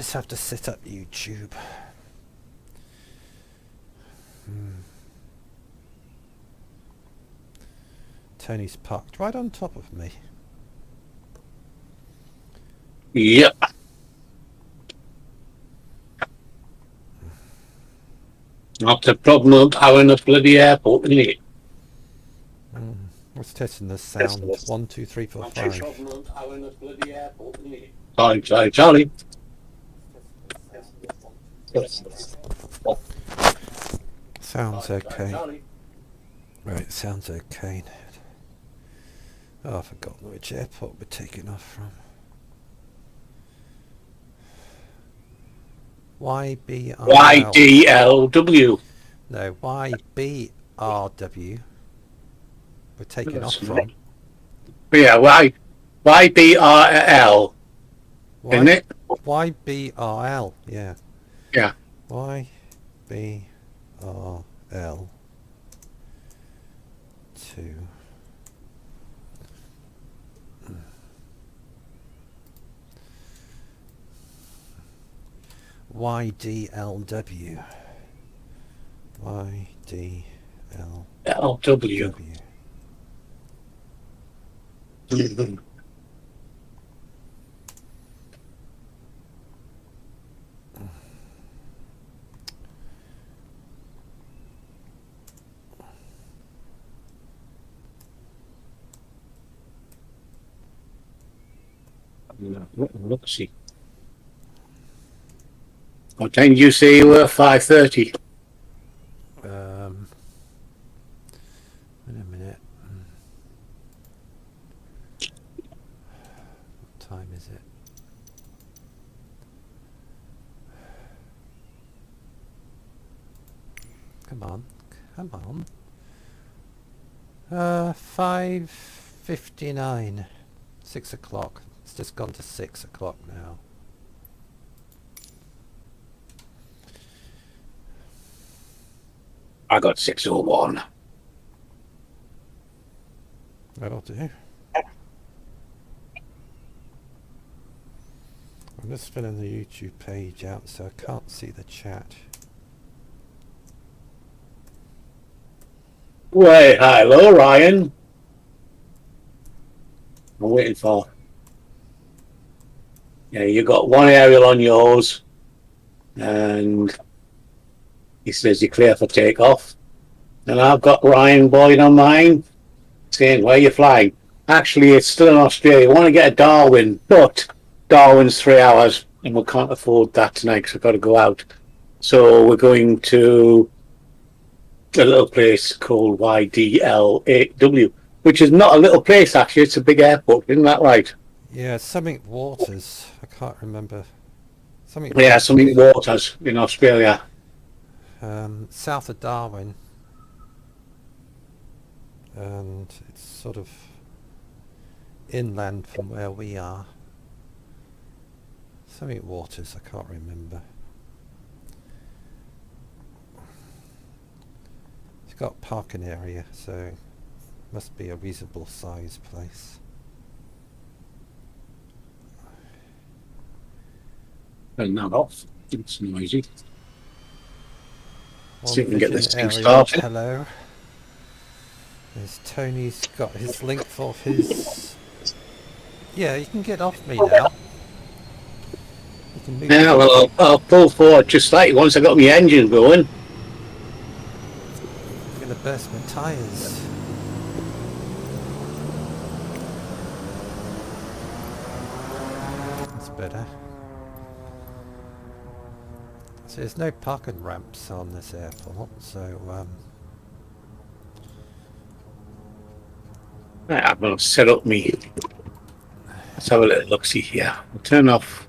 just have to set up YouTube. Tony's parked right on top of me. Yep. Not a problem of having a bloody airport, isn't it? Let's test the sound. 1, 2, 3, 4, 5. Sorry, Charlie. Sounds okay. Right, sounds okay. Oh, I've forgotten which airport we're taking off from. YBRL. YDLW. No, YBRW. We're taking off from. Yeah, YBRL. Isn't it? YBRL, yeah. Yeah. YBRL 2. YDLW. LW. Look, see. What time did you say you were? 5:30. Wait a minute. What time is it? Come on. 5:59. 6 o'clock. It's just gone to 6 o'clock now. I got 6:01. That'll do. I'm just filling the YouTube page out so I can't see the chat. Wait, hello, Ryan. I'm waiting for. Yeah, you got one aerial on yours, and he says you're clear for takeoff. And I've got Ryan Boyd on mine, saying, where are you flying? Actually, it's still in Australia. We want to get a Darwin, but Darwin's 3 hours, and we can't afford that tonight because I've got to go out. So we're going to a little place called YDLW, which is not a little place, actually. It's a big airport, isn't that right? Yeah, something waters. I can't remember. Something waters in Australia. South of Darwin. And it's sort of inland from where we are. Something waters, I can't remember. It's got parking area, so must be a reasonable sized place. Turn that off. It's noisy. See if we can get this thing area. started. Hello. There's Tony's got his link for his... Yeah, you can get off me now. You can move. Yeah, well, I'll pull forward just slightly once I got my engine going. I'm going to burst my tyres. That's better. So there's no parking ramps on this airport, so Right, I'm going to set up me. Let's have a little look-see here. We'll turn off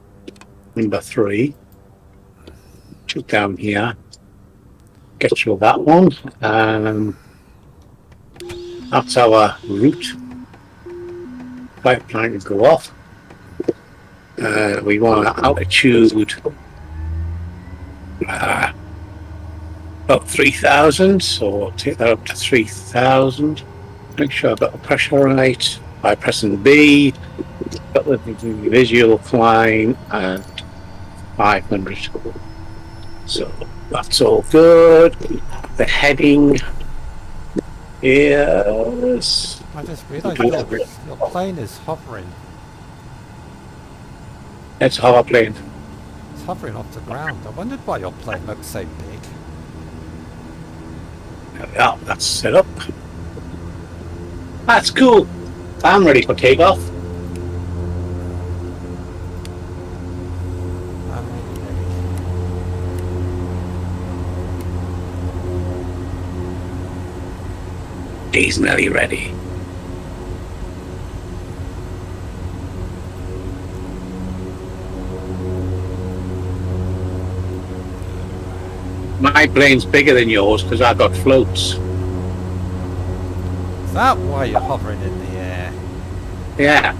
number 3. Chuck down here. Get you that one. That's our route. Pipeline to go off. We want an altitude about 3,000, so we'll take that up to 3,000. Make sure I've got the pressure right by pressing B. Got the visual flying, and 500. So that's all good. The heading is... I just realised your plane is hovering. It's a hover plane. It's hovering off the ground. I wondered why your plane looked so big. Yeah, that's set up. That's cool. I'm ready for takeoff. I'm really ready. He's nearly ready. My plane's bigger than yours because I've got floats. Is that why you're hovering in the air? Yeah.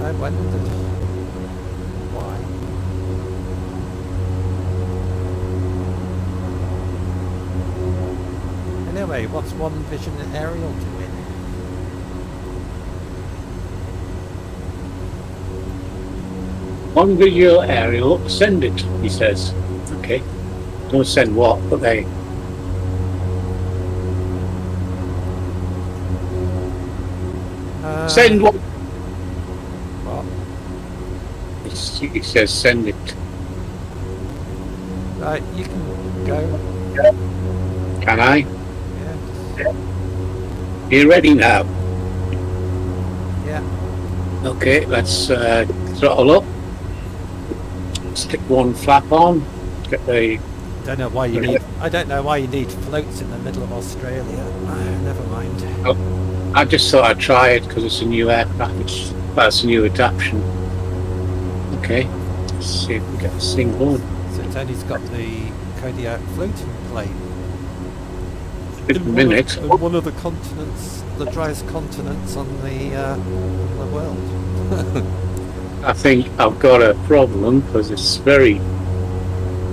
I wondered why. Anyway, what's One Vision Aerial doing? One video aerial, send it, he says. Okay. Don't send what, but they... Send what? What? He says send it. Right, you can go. Can I? Yeah. You ready now? Yeah. Okay, let's throttle up. Stick one flap on. Get the... Don't know why you need. I don't know why you need floats in the middle of Australia. Never mind. Oh, I just thought I'd try it because it's a new aircraft. That's a new adaptation. Okay, let's see if we get this thing going. So Tony's got the Kodiak floating plane. Minute. One of the continents, the driest continents on the world. I think I've got a problem because it's very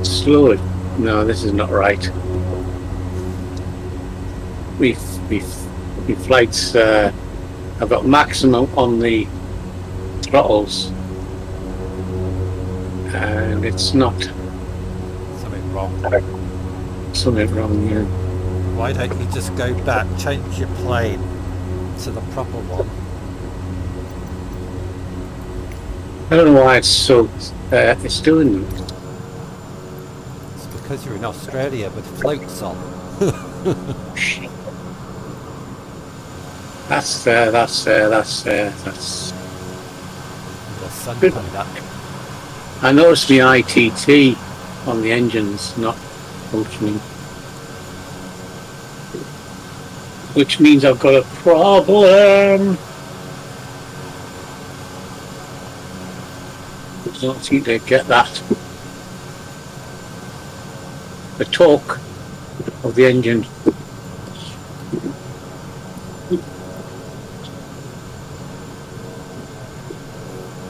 slow. No, this is not right. We flights. I've got maximum on the throttles, and it's not. Something wrong. Something wrong here. Why don't you just go back, change your plane to the proper one? I don't know why it's so. It's doing. It's because you're in Australia with floats on. That's Your sun coming up. I noticed the ITT on the engine's not functioning, which means I've got a problem. I don't seem to get that. The torque of the engine.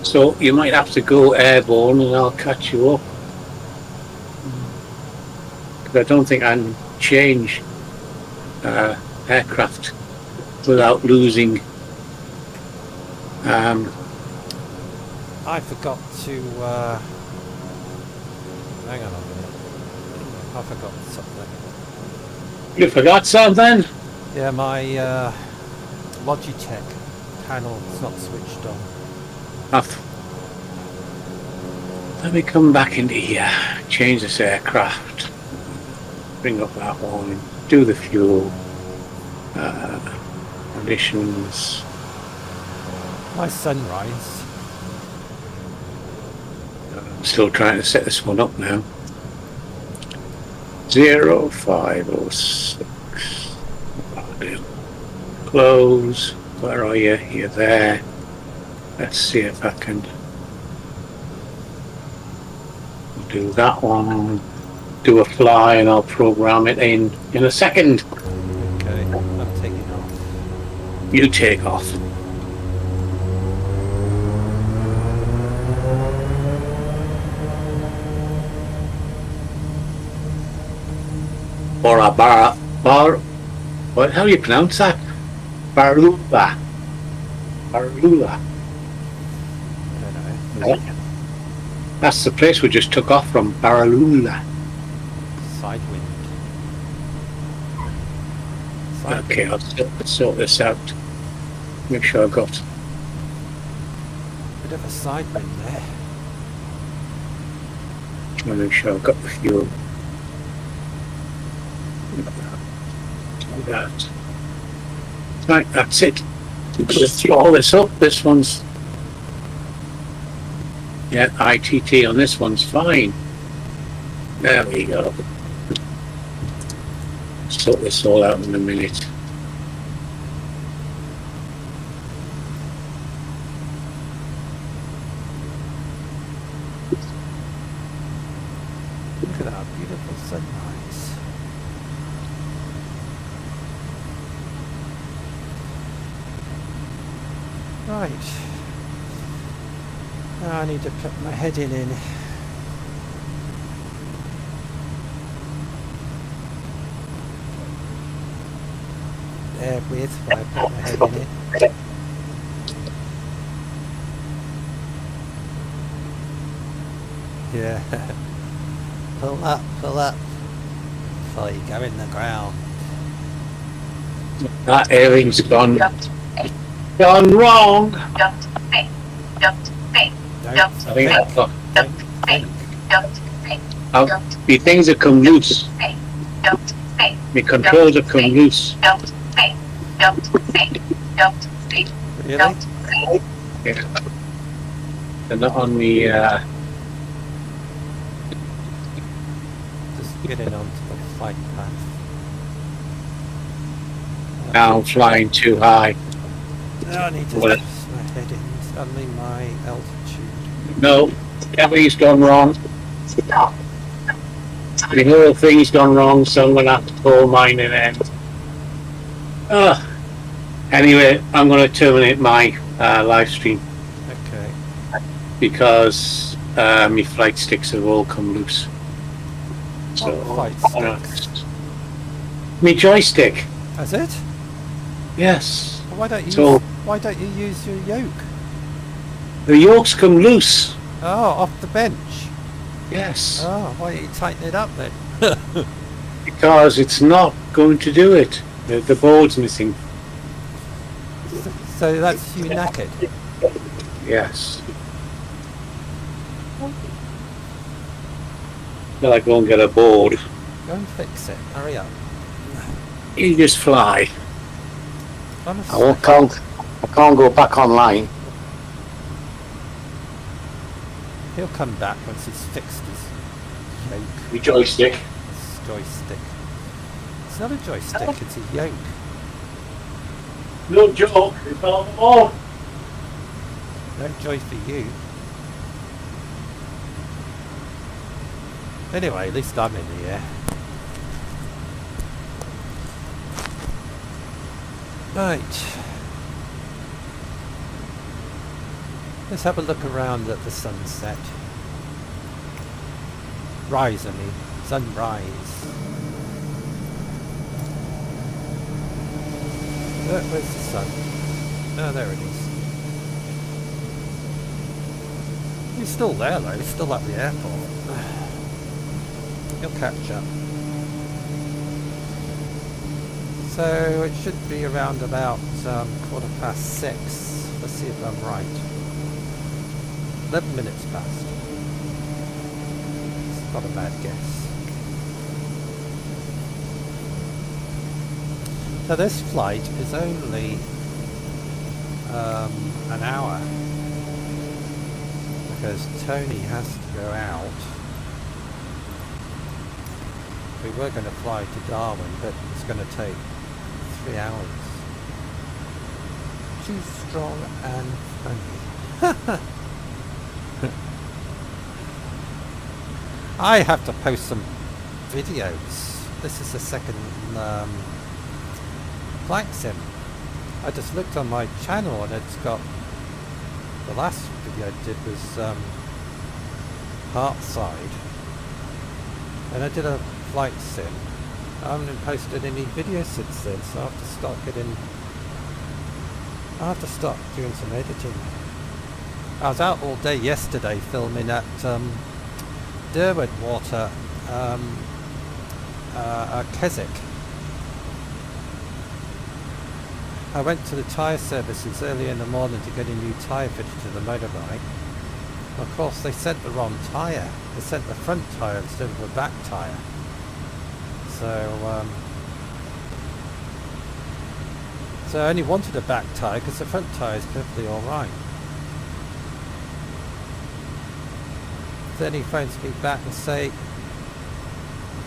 So you might have to go airborne and I'll catch you up. Because I don't think I can change aircraft without losing. I forgot to. Hang on a minute. I forgot something. You forgot something? Yeah, my Logitech panel's not switched on. Let me come back into here, change this aircraft, bring up that one, do the fuel, conditions. My sunrise. I'm still trying to set this one up now. 0506. That'll do. Close. Where are you? You're there. Let's see if I can do that one. Do a fly and I'll program it in a second. Okay, I'm taking off. You take off. What, how do you pronounce that? Barula. Barula. I don't know. That's the place we just took off from, Baralula. Sidewind. Okay, I'll sort this out. Make sure I've got... Bit of a sidewind there. Trying to make sure I've got the fuel. Like that. Right, that's it. Just throw all this up. This one's... Yeah, ITT on this one's fine. There we go. Sort this all out in a minute. Look at that beautiful sunrise. Right. Now I need to put my heading in. There with while I put my heading in. Yeah. Pull up before you go in the ground. That airing's gone wrong. I think that's got... The things have come loose. The controls have come loose. Really? Yeah. They're not on the... Just getting onto the flight path. Now I'm flying too high. Now I need to Well, adjust my heading, suddenly my altitude. No, everything's gone wrong. The whole thing's gone wrong, so I'm going to have to call mine an end. Anyway, I'm going to terminate my live stream Okay. because my flight sticks have all come loose. So, What flight sticks? my joystick. That's it? Yes. Well, So why don't you use your yoke? the yokes come loose. Oh, off the bench. Yes. Oh, why don't you tighten it up then? Because it's not going to do it. The board's missing. So that's you knackered. Yes. Till I go and get a board. Go and fix it. Hurry up. You just fly. Honestly. I can't go back online. He'll come back once he's fixed his yoke. The joystick. His joystick. It's not a joystick, it's a yoke. No joke. It's on the board. No joy for you. Anyway, at least I'm in the air. Right. Let's have a look around at the sunset. Rise, I mean. Sunrise. Where's the sun? Oh, there it is. He's still there though, he's still at the airport. He'll catch up. So it should be around about 6:15. Let's see if I'm right. 11 minutes past. It's not a bad guess. So this flight is only an hour because Tony has to go out. We were going to fly to Darwin, but it's going to take 3 hours. Too strong and funny. I have to post some videos. This is the second flight sim. I just looked on my channel and it's got, the last video I did was Heartside, and I did a flight sim. I haven't posted any videos since then, so I have to start getting I'll have to start doing some editing. I was out all day yesterday filming at Derwent Water, Keswick. I went to the tyre services early in the morning to get a new tyre fitted to the motorbike. Of course, they sent the wrong tyre. They sent the front tyre instead of the back tyre. So I only wanted a back tyre because the front tyre is perfectly alright. Then he phones me back and say,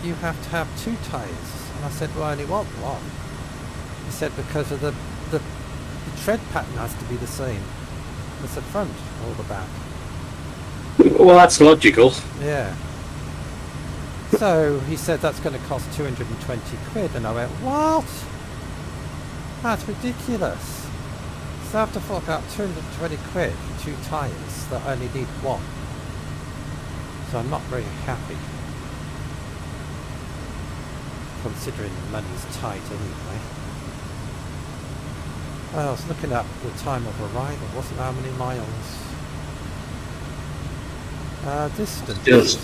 you have to have 2 tyres. And I said, well, I only want 1. He said, because of the tread pattern has to be the same as the front or the back. Well, that's logical. Yeah. So he said that's going to cost 220 quid, and I went, what? That's ridiculous. So I have to fork out 220 quid for 2 tyres that only need 1. So I'm not very happy, considering the money's tight anyway. I was looking at the time of arrival, wasn't how many miles? Distance.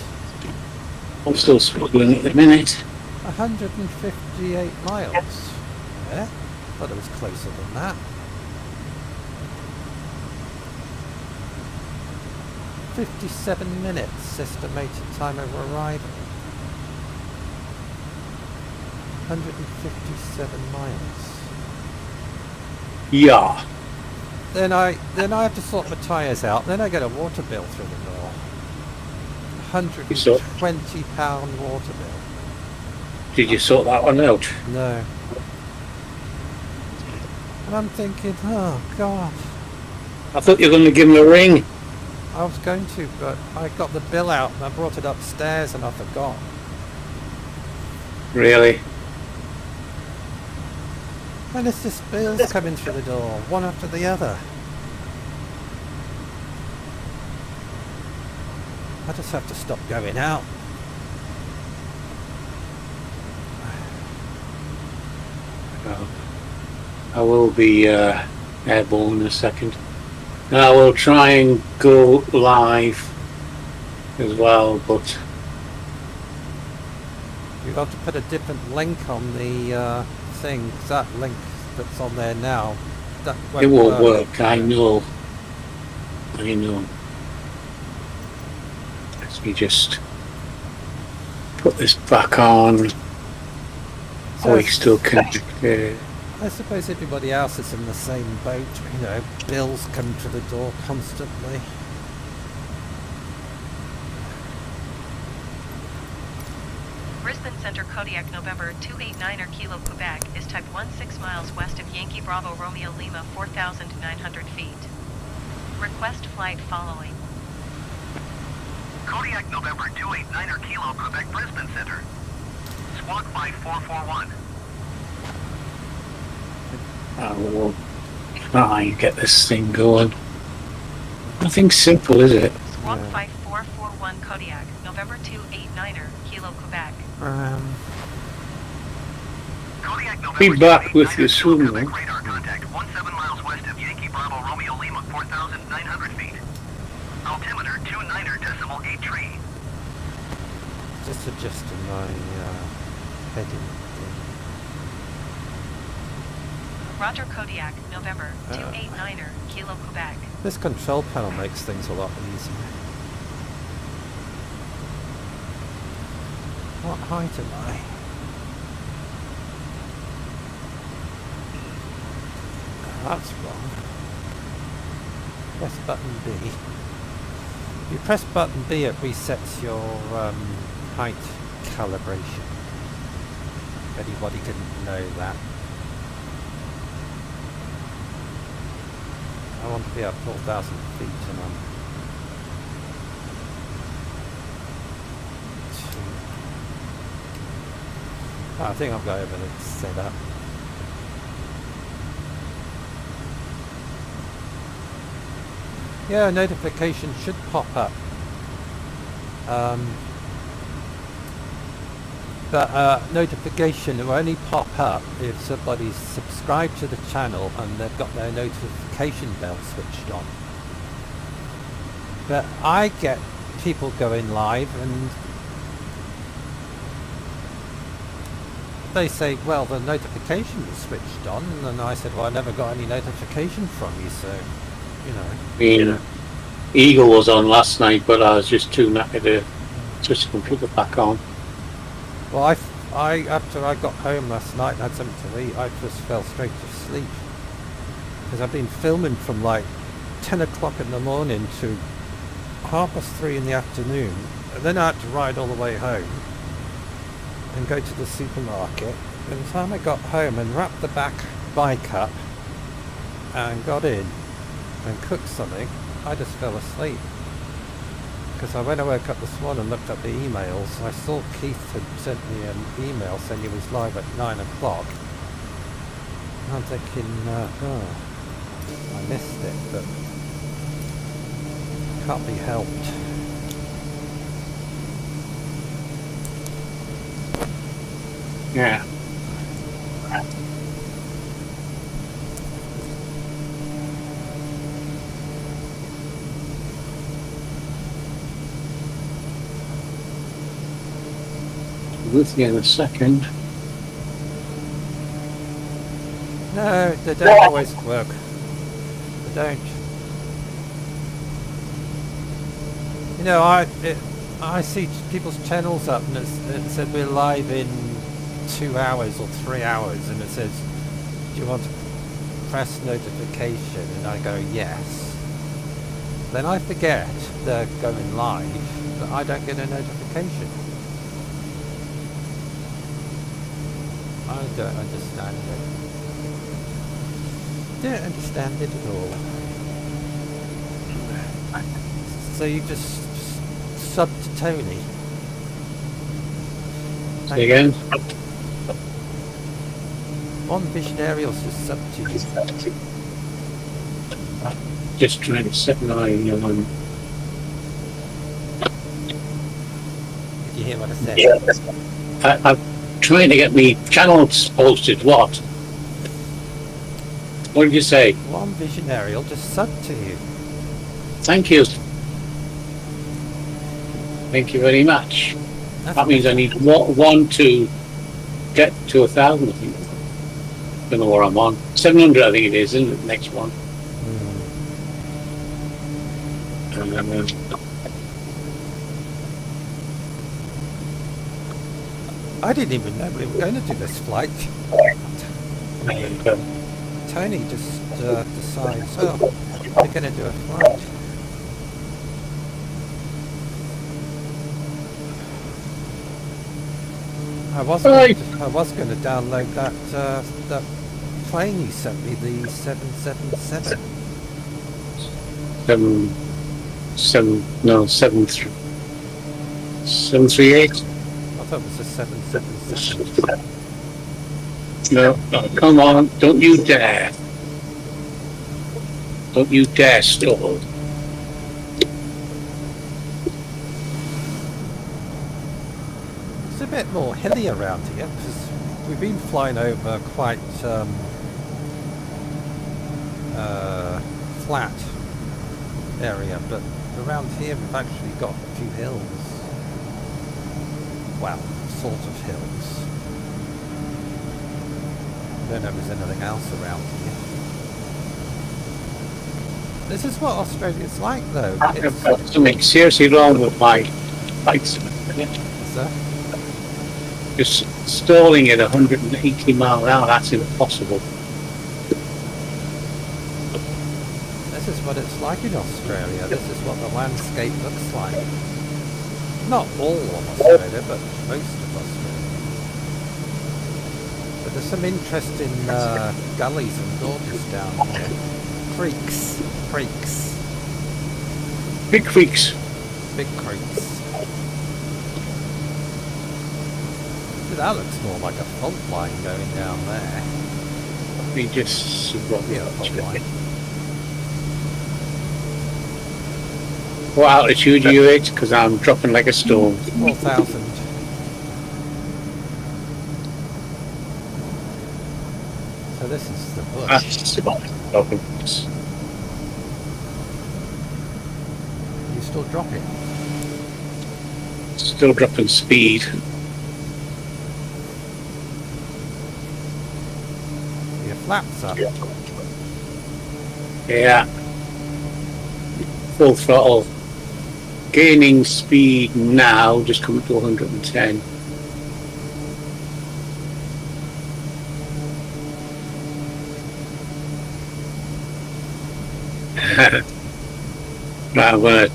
I'm still struggling at the minute. 158 miles. Yeah, thought it was closer than that. 57 minutes estimated time of arrival. 157 miles. Yeah. Then I have to sort my tyres out. Then I get a water bill through the door. £120 water bill. Did you sort that one out? No. And I'm thinking, oh God. I thought you were going to give him a ring. I was going to, but I got the bill out and I brought it upstairs and I forgot. Really? And it's just bills coming through the door, one after the other. I just have to stop going out. I will be airborne in a second. And I will try and go live as well, but You've got to put a different link on the thing, 'cause that link that's on there now, that it won't work. I know. Let me just put this back on. So Are we still connected? I suppose everybody else is in the same boat, you know, bills come to the door constantly. Brisbane Centre Kodiak November 289er Kilo Quebec is type 16 miles west of Yankee Bravo Romeo Lima 4,900 feet. Request flight following. Kodiak November 289er Kilo Quebec Brisbane Centre. Squawk 5441. I will try and get this thing going. Nothing simple, is it? Squawk 5441 Kodiak November 289er Kilo Quebec. Kodiak November Be back with you 289er soon, Quebec though. radar contact 17 miles west of Yankee Bravo Romeo Lima 4,900 feet. Altimeter 29.83. Just adjusting my heading. Roger Kodiak November 289er Kilo Quebec. This control panel makes things a lot easier. What height am I? That's wrong. Press button B. If you press button B, it resets your height calibration. If anybody didn't know that. I want to be at 4,000 feet and I'm I think I've got everything set up. Yeah, a notification should pop up. But notification will only pop up if somebody's subscribed to the channel and they've got their notification bell switched on. But I get people going live and they say, well, the notification was switched on, and I said, well, I never got any notification from you, so, you know. I mean, Eagle was on last night, but I was just too knackered to switch the computer back on. Well, I after I got home last night and had something to eat, I just fell straight to sleep. Because I've been filming from like 10 o'clock in the morning to 3:30 in the afternoon, and then I had to ride all the way home and go to the supermarket. And by the time I got home and wrapped the bike up and got in and cooked something, I just fell asleep. Because when I woke up this morning and looked at the emails, I saw Keith had sent me an email saying he was live at 9 o'clock. And I'm thinking, oh, I missed it, but can't be helped. Yeah. With you in a second. No, they don't always work. They don't. You know, I see people's channels up and it said we're live in 2 hours or 3 hours, and it says, do you want to press notification? And I go, yes. Then I forget they're going live, but I don't get a notification. I don't understand it. Don't understand it at all. So you just sub to Tony. Say again? One Visionarial's just sub to you. Just trying to set my Did you hear what I said? I'm trying to get me channels posted. What? What did you say? One Visionarial just sub to you. Thank you. Thank you very much. That means I need one to get to 1,000, I think. Don't know where I'm on. 700, I think it is, isn't it? The next one. I didn't even know we were going to do this flight. Tony just decides, oh, we're going to do a flight. I was going to download that plane you sent me, the 777. 738. I thought it was a 777. No, come on, don't you dare. Don't you dare stall. It's a bit more hilly around here because we've been flying over quite flat area, but around here we've actually got a few hills. Well, sort of hills. I don't know if there's anything else around here. This is what Australia's like, though. I've got something seriously wrong with my lights. So, Just stalling at 180 miles an hour, that's impossible. this is what it's like in Australia. This is what the landscape looks like. Not all of Australia, but most of Australia. But there's some interesting gullies and gorges down here. Creeks. Big creeks. Big creeks. That looks more like a fault line going down there. We just Yeah, a fault line. What altitude are you at? Because I'm dropping like a stone. 4,000. So this is the bush. That's about it. You still dropping? Still dropping speed. Your flaps up. Yeah. Full throttle. Gaining speed now, just coming to 110. Now I'm gonna,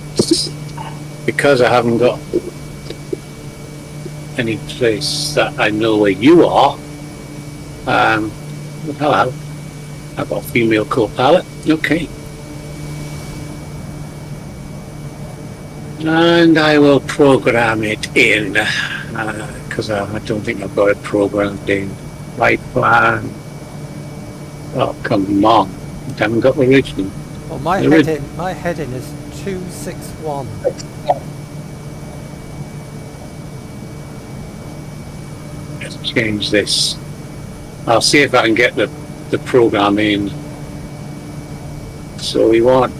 because I haven't got any place that I know where you are. Hello. I've got a female co-pilot. Okay. And I will program it in, because I don't think I've got it programmed in. Right plan. Oh, come on. I haven't got the original. Well, my heading is 261. Let's change this. I'll see if I can get the program in. So we want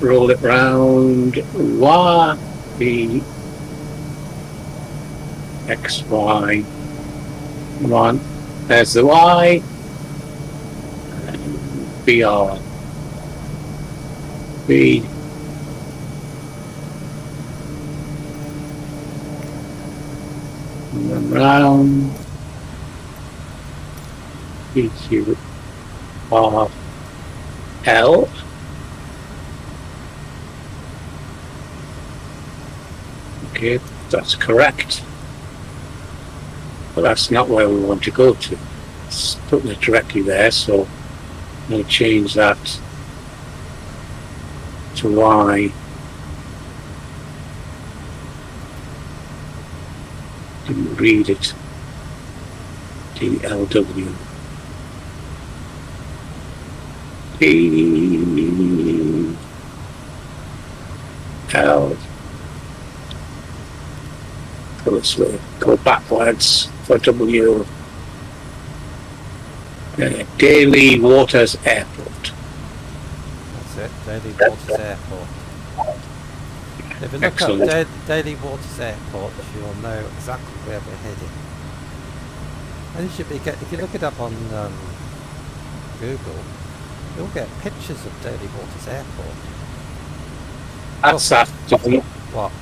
roll it round Y, B, X, Y. Come on. There's the Y. And BR. B. And then round. PQ. R. L. Okay, that's correct. But that's not where we want to go to. It's putting it directly there, so I'm going to change that to Y. Didn't read it. YDLW. L. Go this way. Go backwards for W. Daily Waters Airport. That's it, Daily Waters Airport. If you look Excellent. up Daily Waters Airport, you'll know exactly where we're heading. And you should be if you look it up on Google, you'll get pictures of Daily Waters Airport. That's that. What?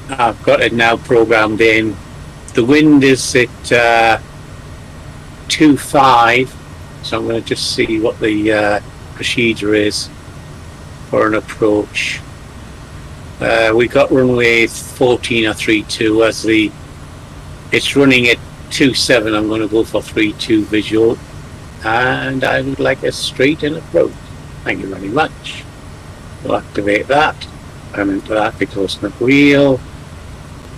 I've got it now programmed in. The wind is at 2.5, so I'm going to just see what the procedure is for an approach. We got runway 14 or 3.2 as it's running at 2.7. I'm going to go for 3.2 visual, and I would like a straight in approach. Thank you very much. We'll activate that. I'm into that because my wheel,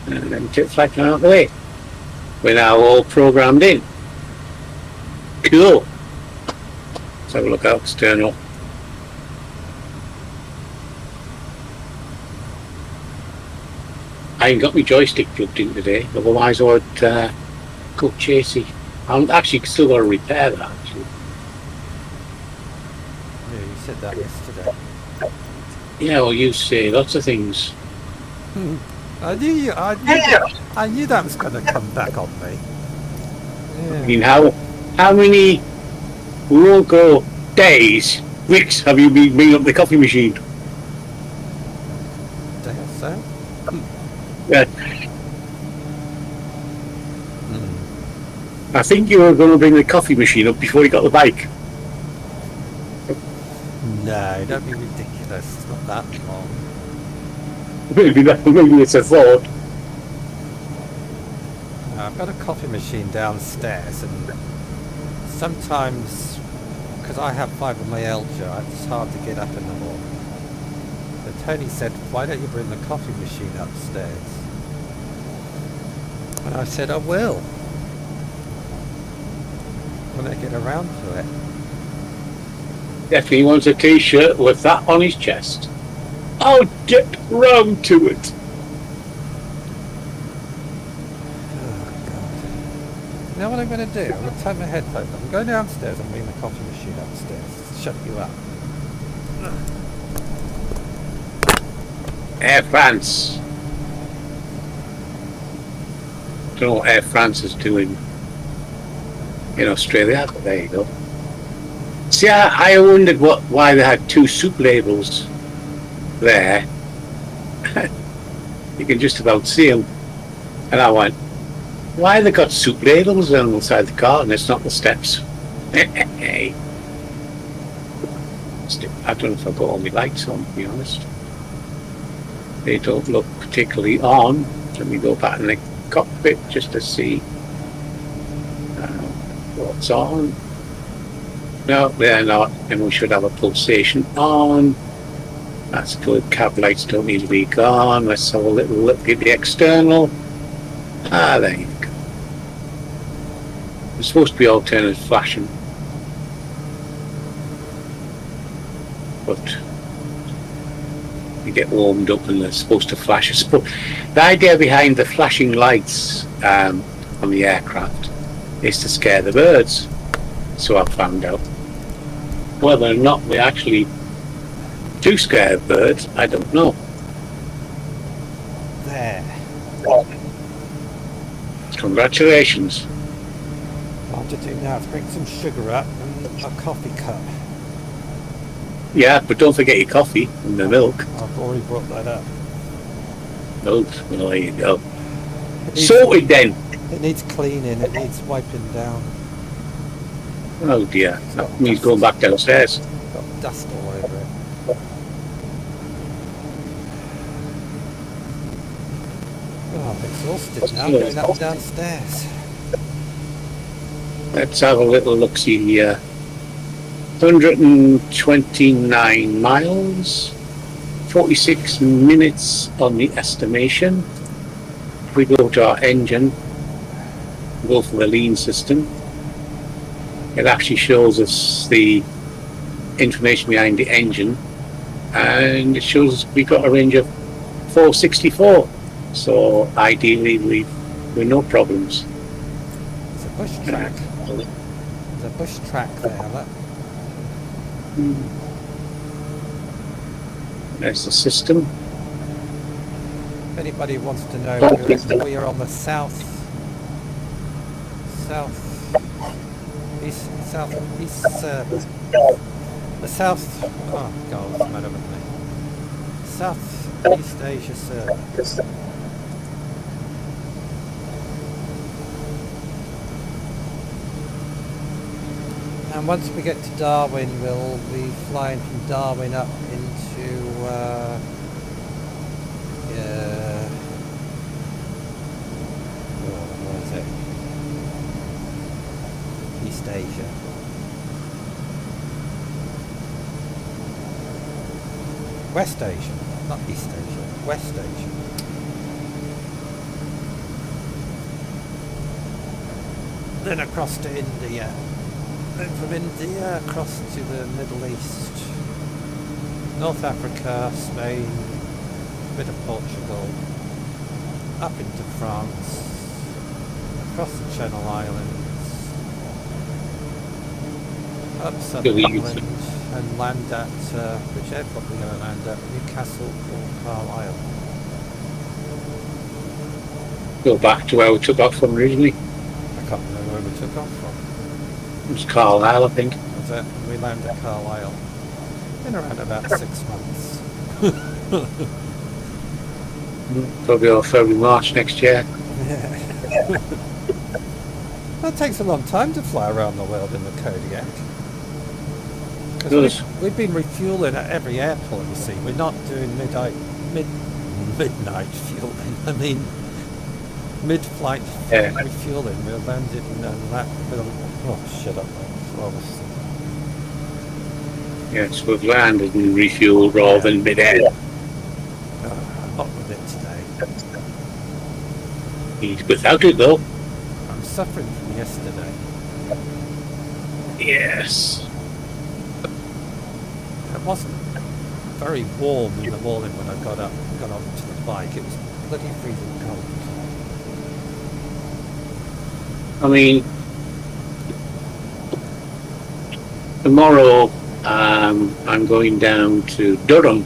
and then tip flight out of the way. We're now all programmed in. Cool. Let's have a look at external. I ain't got my joystick plugged in today, otherwise I would go chasey. I'm actually still got to repair that actually. Yeah, you said that yesterday. Yeah, well you say lots of things. I knew that was going to come back on me. Yeah. I mean, how many, we won't go days, weeks have you been bringing up the coffee machine? Day or so. Yeah. Mm. I think you were going to bring the coffee machine up before you got the bike. No, don't be ridiculous. It's not that long. Maybe it's a thought. I've got a coffee machine downstairs, and sometimes, because I have fibromyalgia, it's hard to get up in the morning. So Tony said, why don't you bring the coffee machine upstairs? And I said, I will. When I get around to it. Definitely wants a t-shirt with that on his chest. I'll get round to it. Oh, God. You know what I'm going to do? I'm going to take my headphones off. I'm going downstairs and bring the coffee machine upstairs. Shut you up. Air France. Don't know what Air France is doing in Australia, but there you go. See, I wondered why they had two soup labels there. You can just about see them. And I went, why they got soup ladles on the side of the car and it's not the steps? I don't know if I've got all my lights on, to be honest. They don't look particularly on. Let me go back in the cockpit just to see what's on. No, they're not, and we should have a pulsation on. That's good. Cab lights don't need to be gone. Let's have a little look at the external. Ah, there you go. It's supposed to be alternate flashing, but you get warmed up and they're supposed to flash. The idea behind the flashing lights on the aircraft is to scare the birds. So I found out. Whether or not they actually do scare birds, I don't know. There. Congratulations. What to do now is bring some sugar up and a coffee cup. Yeah, but don't forget your coffee and the milk. I've already brought that up. Oh, well, there you go. Sorted then. It needs cleaning, it needs wiping down. Oh dear, that means going back downstairs. Got dust all over it. Oh, I'm exhausted now, going up and downstairs. Let's have a little look-see here. 129 miles, 46 minutes on the estimation. If we go to our engine, go for the lean system, it actually shows us the information behind the engine, and it shows us we've got a range of 464. So ideally we've no problems. There's a bush track. There's a bush track there, look. There's the system. If anybody wants to know, we are on the southeast the south. Oh God, what's the matter with me? Southeast Asia service. And once we get to Darwin, we'll be flying from Darwin up into where is it? East Asia. West Asia, not East Asia, West Asia. Then across to India. Then from India across to the Middle East, North Africa, Spain, a bit of Portugal, up into France, across the Channel Islands, up Sutherland, and land at, which airport we're going to land at? Newcastle or Carlisle. Go back to where we took off from originally. I can't remember where we took off from. It was Carlisle, I think. Was it? We landed at Carlisle. In around about 6 months. Probably all February, March next year. Yeah. That takes a long time to fly around the world in the Kodiak. Because we've been refueling at every airport, you see. We're not doing midnight fueling. I mean, mid-flight refueling. We're landed in that. Oh, shut up, honestly. Yes, we've landed and refueled rather than mid-air. I'm not with it today. He's without it though. I'm suffering from yesterday. Yes. It wasn't very warm in the morning when I got onto the bike. It was bloody freezing cold. I mean, tomorrow I'm going down to Durham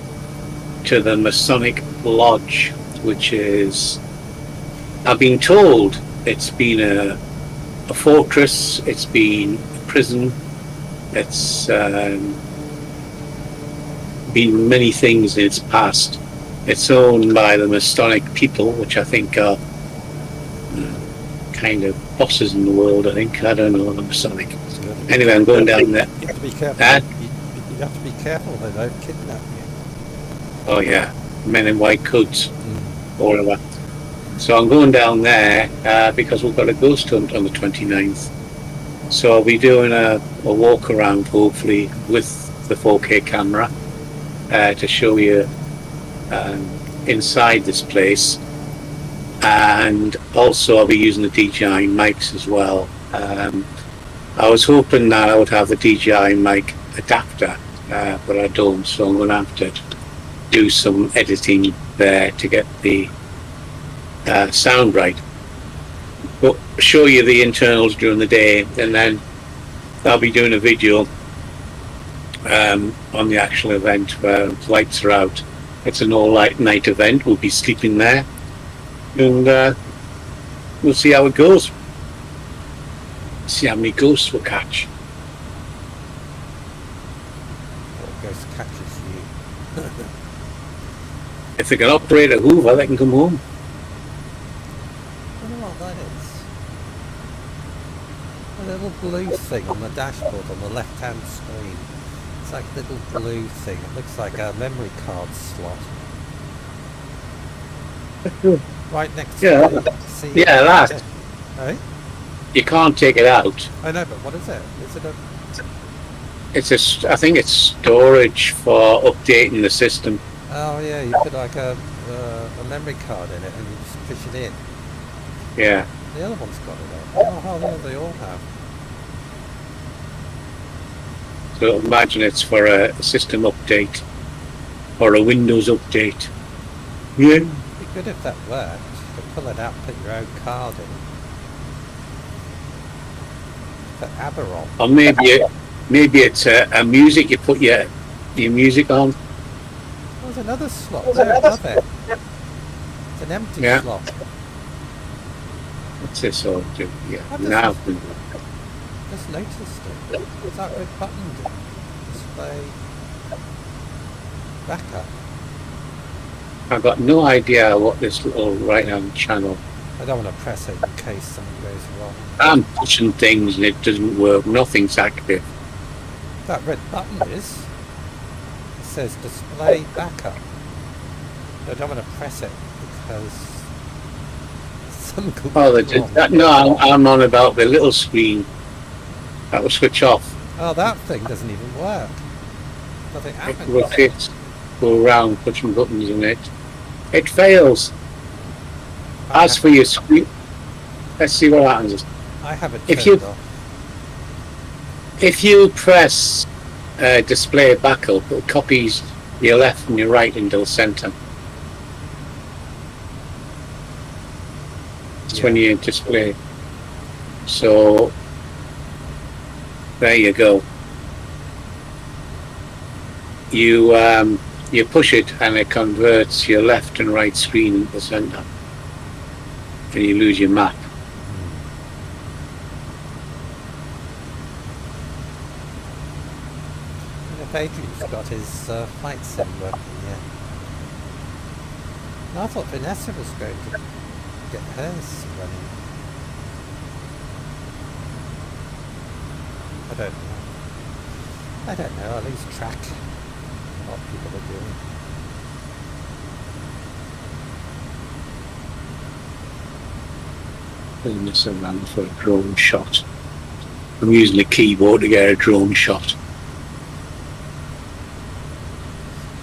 to the Masonic Lodge, which is, I've been told it's been a fortress, it's been a prison, it's been many things in its past. It's owned by the Masonic people, which I think are kind of bosses in the world, I think. I don't know, the Masonic. Anyway, I'm going down there. You have to be careful. Huh? You have to be careful they don't kidnap you. Oh yeah, men in white coats, all of that. So I'm going down there because we've got a ghost hunt on the 29th. So I'll be doing a walk around, hopefully, with the 4K camera to show you inside this place. And also I'll be using the DJI mics as well. I was hoping that I would have the DJI mic adapter, but I don't, so I'm going to have to do some editing there to get the sound right. But show you the internals during the day, and then I'll be doing a video on the actual event where lights are out. It's an all-night event. We'll be sleeping there, and we'll see how it goes. See how many ghosts we'll catch. Or ghost catches you. If they can operate a Hoover, they can come home. I don't know what that is. A little blue thing on the dashboard on the left-hand screen. It's like a little blue thing. It looks like a memory card slot. Right next Yeah. to the see. Yeah, that. Hey? You can't take it out. I know, but what is it? Is it a... I think it's storage for updating the system. Oh yeah, you put like a memory card in it and you just push it in. Yeah. The other one's got it on. Oh, yeah, they all have. So imagine it's for a system update or a Windows update. Yeah. It'd be good if that worked. You could pull it out, put your own card in. Put ABRL. Or maybe it's a music, you put your music on. There's another slot there above it. It's an empty Yeah. slot. What's this all do? Yeah. What does Now. Just noticed it. What's that red button do? Display backup. I've got no idea what this little right-hand channel. I don't want to press it in case something goes wrong. I'm pushing things and it doesn't work. Nothing's active. That red button is. It says display backup. I don't want to press it because something could Oh, go wrong. no, I'm on about the little screen that will switch off. Oh, that thing doesn't even work. Nothing It happens. rotates, go around, pushing buttons in it. It fails. As for your screen, let's see what happens. I have it if turned you- off. If you press display backup, it copies your left and your right into the center. It's when you display. So there you go. You push it and it converts your left and right screen into the center, and you lose your map. And if Adrian's got his flight sim working yet. I thought Vanessa was going to get hers running. I don't know. I don't know, I lose track of what people are doing. Putting this around for a drone shot. I'm using the keyboard to get a drone shot.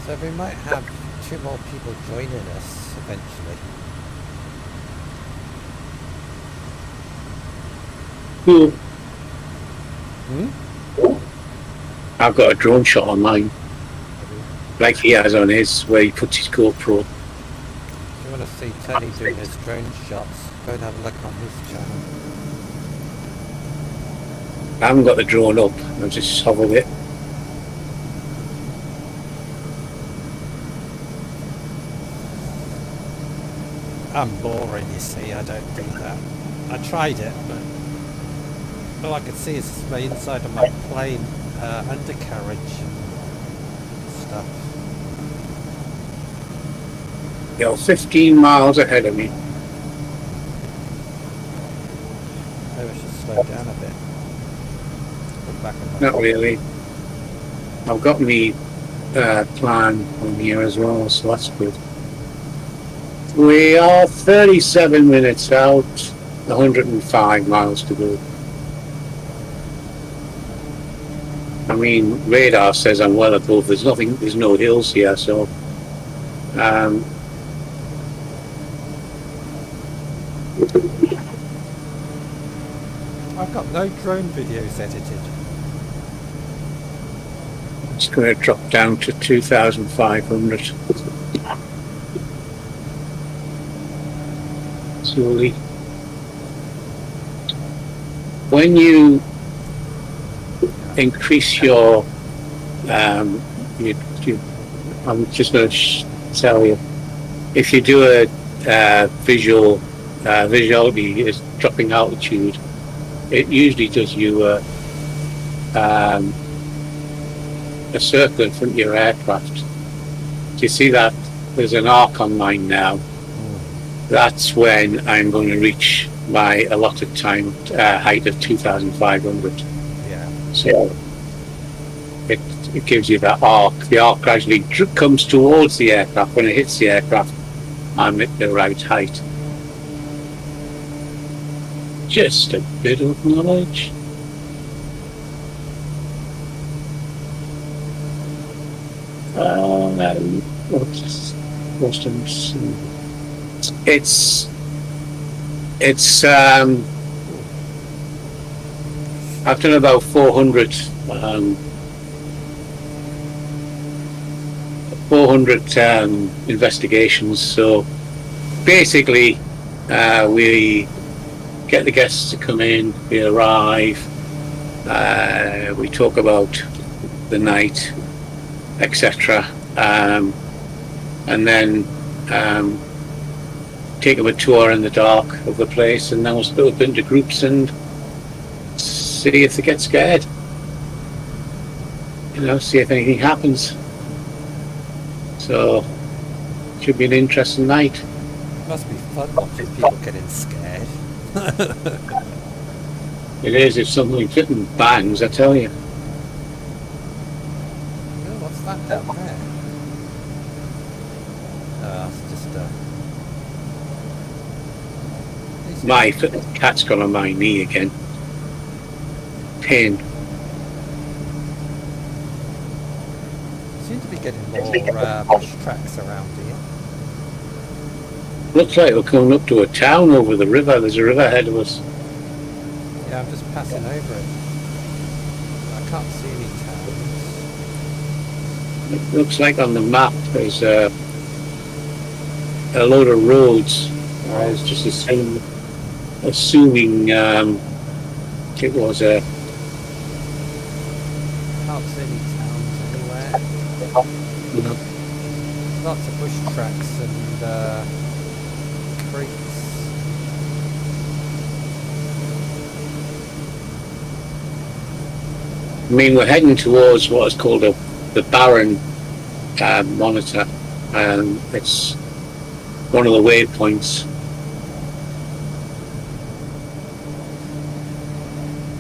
So we might have 2 more people joining us eventually. Cool. Hmm? I've got a drone shot on mine, like he has on his, where he puts his GoPro. If you want to see Tony doing his drone shots, go and have a look on his channel. I haven't got the drone up. I've just hovered it. I'm boring, you see, I don't do that. I tried it, but all I could see is the inside of my plane undercarriage and stuff. You're 15 miles ahead of me. Maybe I should slow down a bit. Look back at my Not really. I've got me plan on here as well, so that's good. We are 37 minutes out, 105 miles to go. I mean, radar says I'm well above. There's no hills here, so I've got no drone videos edited. it's going to drop down to 2,500. Slowly. When you increase your, I'm just going to tell you, if you do a visuality is dropping altitude, it usually does you a circle in front of your aircraft. Do you see that? There's an arc on mine now. That's when I'm going to reach my allotted time height of 2,500. Yeah. So it gives you that arc. The arc gradually comes towards the aircraft. When it hits the aircraft, I'm at the right height. Just a bit of knowledge. I've done about 400 investigations. So basically, we get the guests to come in, they arrive, we talk about the night, etc. And then take them a tour in the dark of the place, and then we'll split up into groups and see if they get scared. See if anything happens. So, should be an interesting night. Must be fun watching people getting scared. It is, if something flipping bangs, I tell you. Oh, what's that down there? It's just My cat's got on my knee again. Pain. seem to be getting more bush tracks around here. Looks like we're coming up to a town over the river. There's a river ahead of us. Yeah, I'm just passing over it. I can't see any towns. It looks like on the map there's a load of roads. I was just assuming it was a. Can't see any towns anywhere. Lots of bush tracks and creeks. I mean, we're heading towards what is called the Barren monitor. It's one of the waypoints.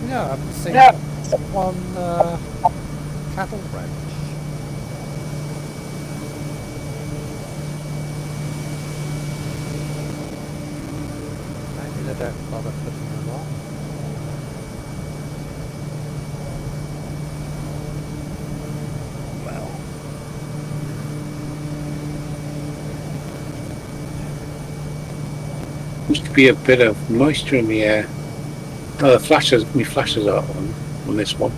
No, I haven't seen one cattle ranch. Maybe they don't bother putting them on. Well, Seems to be a bit of moisture in the air. Oh, my flashes are on this one.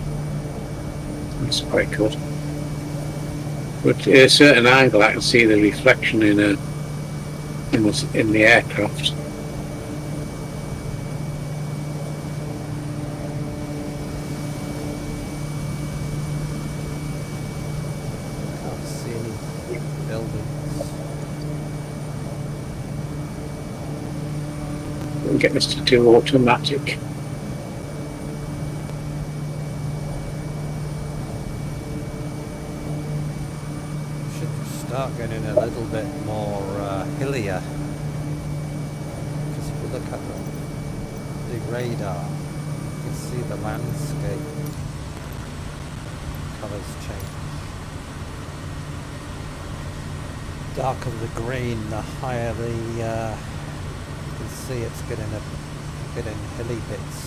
That's quite good. But at a certain angle, I can see the reflection in the aircraft. get this to do automatic. Should start getting a little bit more hillier. Because if you look at the radar, you can see the landscape colours change. Darker the green, the higher the you can see it's getting hilly bits.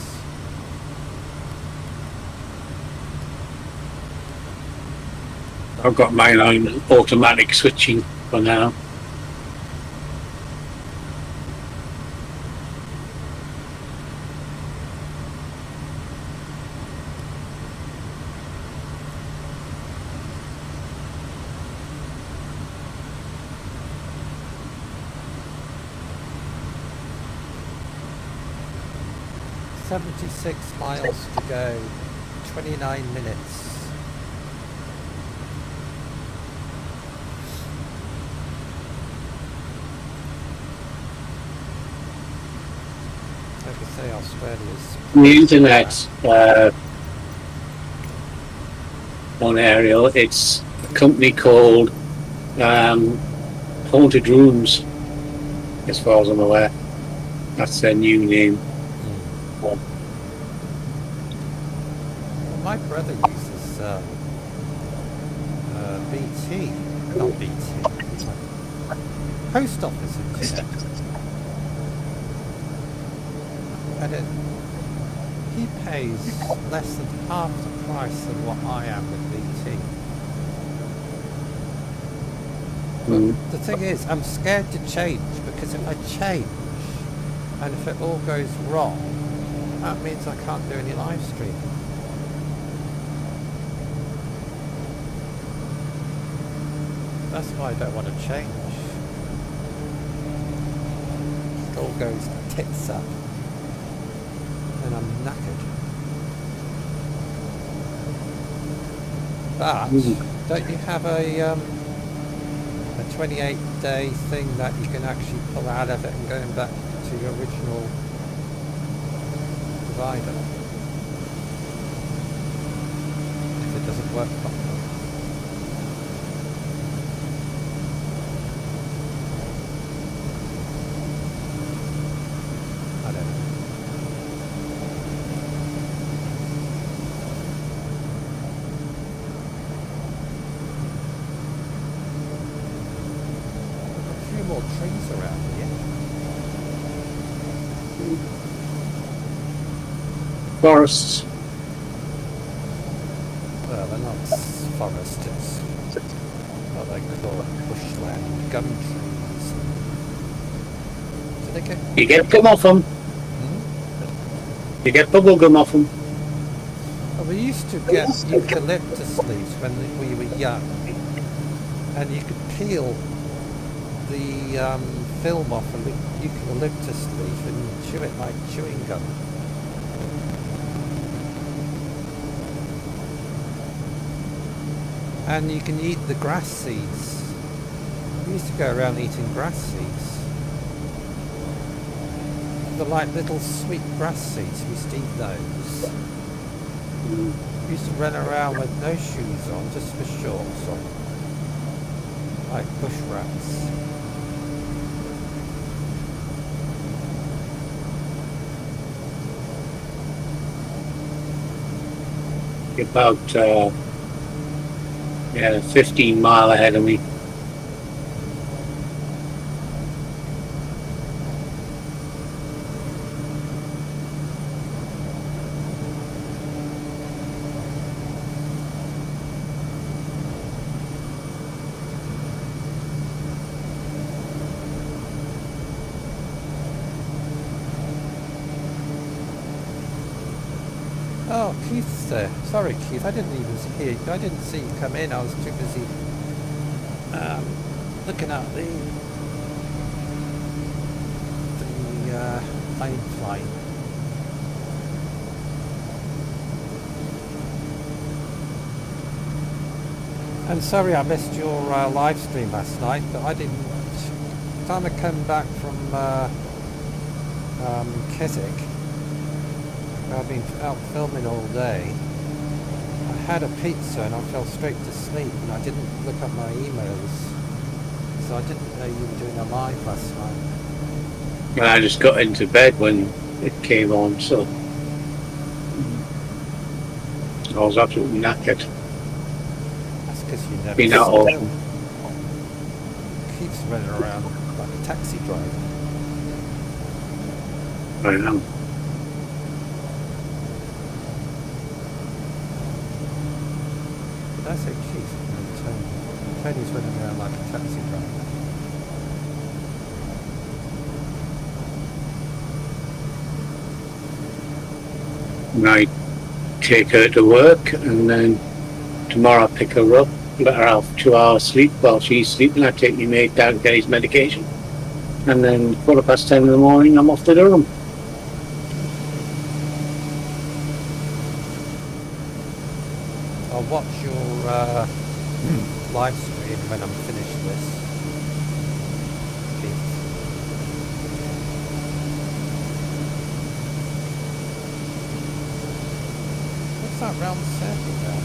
I've got mine on automatic switching for now. .76 miles to go, 29 minutes. Like I say, Australia's... The internet on aerial, it's a company called Haunted Rooms, as far as I'm aware. That's their new name. Well, my brother uses BT, not BT, post office internet. And he pays less than half the price of what I am with BT. But the thing is, I'm scared to change, because if I change, and if it all goes wrong, that means I can't do any live streaming. That's why I don't want to change. It all goes tits up, and I'm knackered. But don't you have a 28-day thing that you can actually pull out of it and going back to your original provider if it doesn't work properly? I don't know. There's a few more trees around here. Forests. Well, they're not forest, it's what they call it, bushland, gum trees. Do they get... You get gum off them. You get bubble gum off them. Well, we used to get eucalyptus leaves when we were young, and you could peel the film off a eucalyptus leaf and chew it like chewing gum. And you can eat the grass seeds. We used to go around eating grass seeds. They're like little sweet grass seeds. We used to eat those. We used to run around with no shoes on, just for shorts on. Like bush rats. About 15 mile ahead of me. Oh, Keith's there. Sorry, Keith. I didn't even hear. I didn't see you come in. I was too busy looking at the plane flying. And sorry I missed your live stream last night, but I didn't. By the time I came back from Keswick. I've been out filming all day. I had a pizza and I fell straight to sleep and I didn't look up my emails. So I didn't know you were doing a live last night. And I just got into bed when it came on, so I was absolutely knackered. That's because you never Been out all still. Keeps running around like a taxi driver. I know. Did I say cheese? No, Tony. Tony's running around like a taxi driver. And I take her to work, and then tomorrow I pick her up, let her have 2 hours sleep while she's sleeping. I take my mate down to get his medication, and then 10:15 in the morning I'm off to Durham. I'll watch your live stream when I'm finished this. Keith. What's that round circle down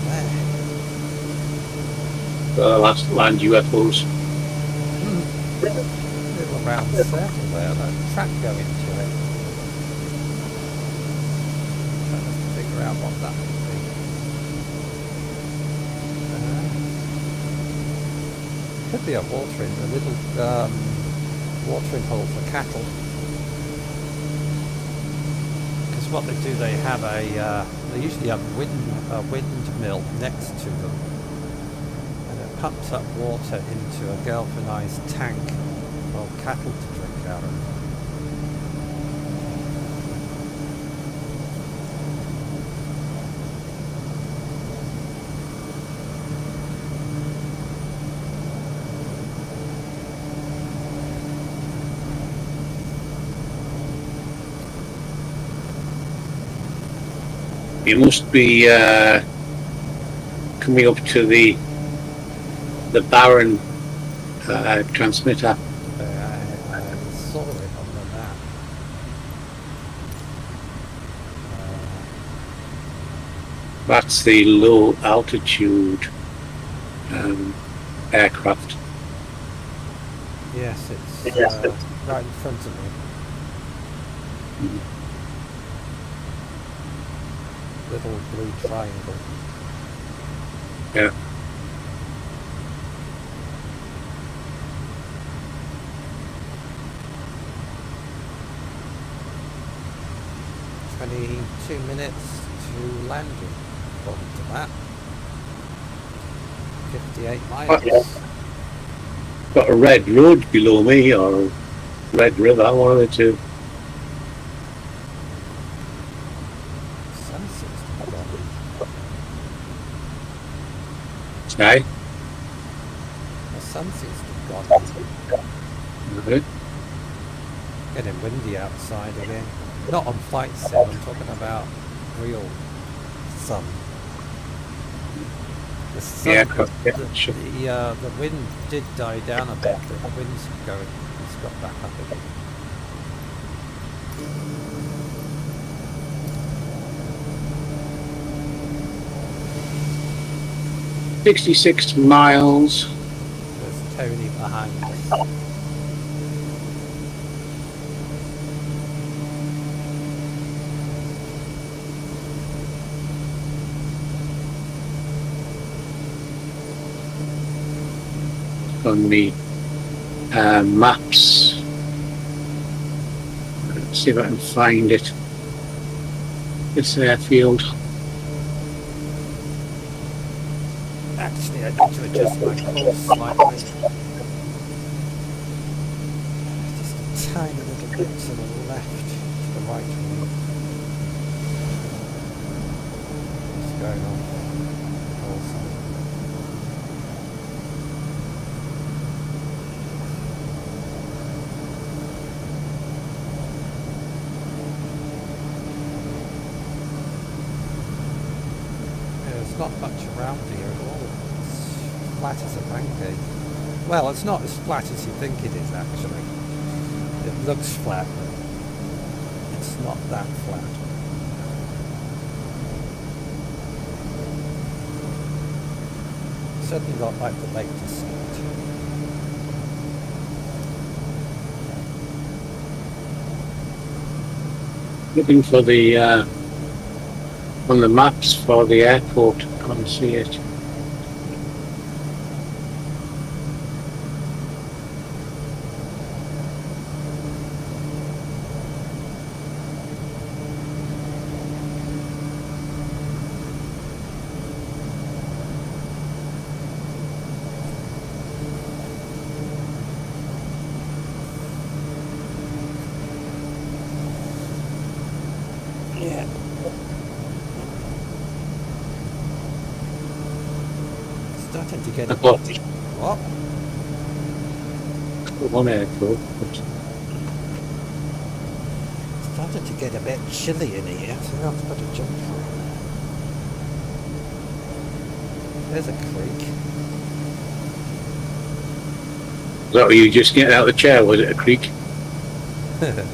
there? Last land UFOs. Little round circle there, that track going to it. Trying to figure out what that would be. Could be a watering, a little watering hole for cattle. Because what they do, they have they usually have a windmill next to them, and it pumps up water into a galvanized tank for cattle to drink out of. You must be coming up to the Barron transmitter. I saw it on the map. That's the low altitude aircraft. Yes, it's right in front of me. Little blue triangle. Yeah. "22 minutes to landing," according to that. 58 miles. Got a red road below me, or a red river, one of the two. Sunset's gone. Aye. The sunset's gone. Right. Getting windy outside again. Not on flight sim, I'm talking about real sun. The sun, Yeah, sure. the wind did die down a bit, but the wind's going, it's got back up again. "66 miles. There's Tony behind us. On the maps. Let's see if I can find it. This airfield. Actually, I need to adjust my course slightly. Just a tiny little bit to the left, to the right. What's going on? Also. There's not much around here at all. It's flat as a pancake. Well, it's not as flat as you think it is, actually. It looks flat. it's not that flat. Certainly not like the latest. Looking for the on the maps for the airport. Can't see it. Yeah. Starting to get a What? what? One airport. But Starting to get a bit chilly in here, so I'll put a jump for it. There's a creek. is that where you just get out of the chair? Was it a creek? There's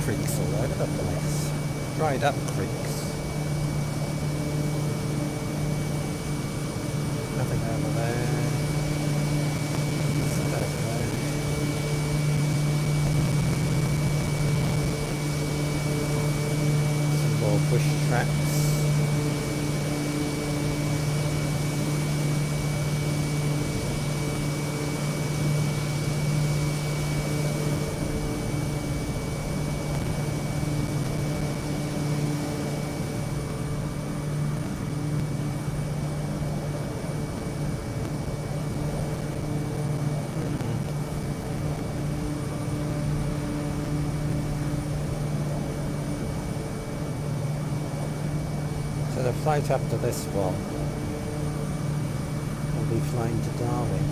creeks all over the place. Dried up creeks. Nothing over there. Nothing over there. Some more bush tracks. So the flight after this one will be flying to Darwin.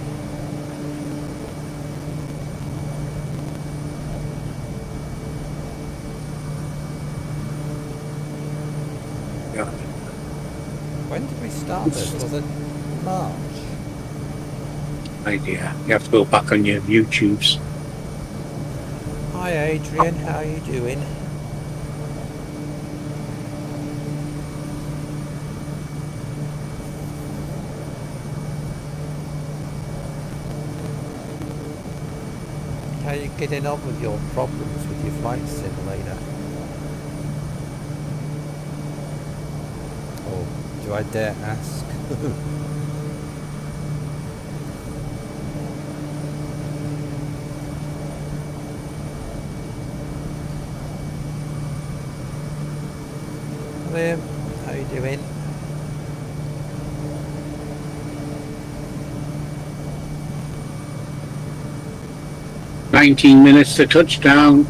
Yeah. When did we start this? Was it March? Idea. You have to go back on your YouTubes. Hi Adrian, how you doing? How you getting on with your problems with your flight simulator? Or do I dare ask? Liam, how you doing? "19 minutes to touchdown."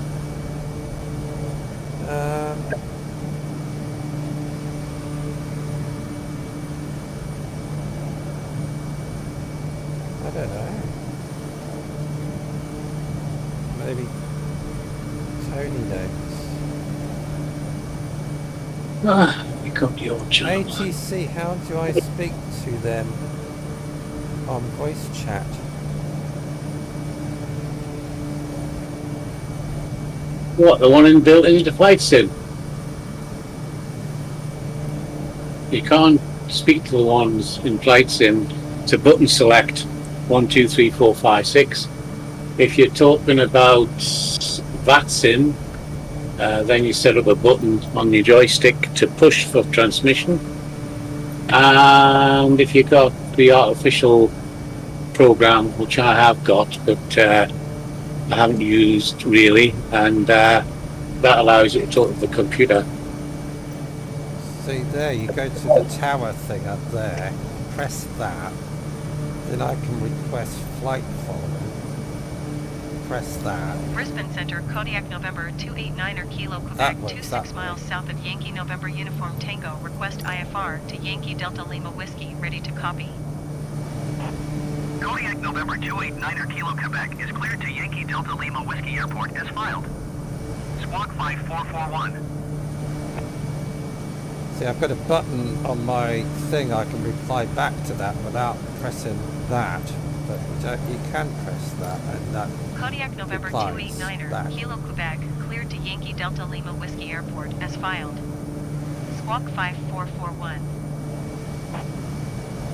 I don't know. Maybe Tony knows. You got your channel. ATC, how do I speak to them on voice chat? What, the one built into Flight Sim? You can't speak to the ones in Flight Sim. It's a button select 1, 2, 3, 4, 5, 6. If you're talking about VATSIM, then you set up a button on your joystick to push for transmission. And if you've got the artificial program, which I have got, but I haven't used really, and that allows you to talk to the computer. See there, you go to the tower thing up there, press that, then I can request flight following. Press that. Brisbane Center, Kodiak November 289er Kilo That Quebec, way, 26 that miles way. south of Yankee November Uniform Tango. Request IFR to Yankee Delta Lima Whiskey, ready to copy. Kodiak November 289er Kilo Quebec is cleared to Yankee Delta Lima Whiskey Airport as filed. Squawk 5441. See, I've got a button on my thing, I can reply back to that without pressing that. but you can press that, and that Kodiak November applies 289er, back. Kilo Quebec, cleared to Yankee Delta Lima Whiskey Airport as filed. Squawk 5441.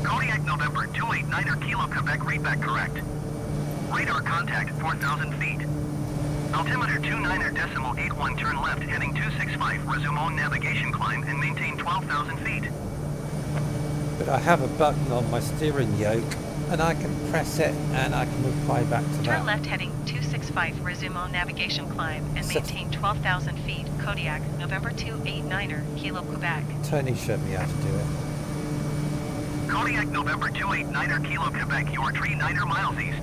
Kodiak November 289er Kilo Quebec, readback correct. Radar contact 4,000 feet. Altimeter 29er.81, turn left, heading 265, resume on navigation climb and maintain 12,000 feet. But I have a button on my steering yoke, and I can press it, and I can reply back to Turn that. left heading 265, resume on navigation climb and So- maintain 12,000 feet. Kodiak November 289er, Kilo Quebec. Tony showed me how to do it. Kodiak November 289er Kilo Quebec, you are 39er miles east.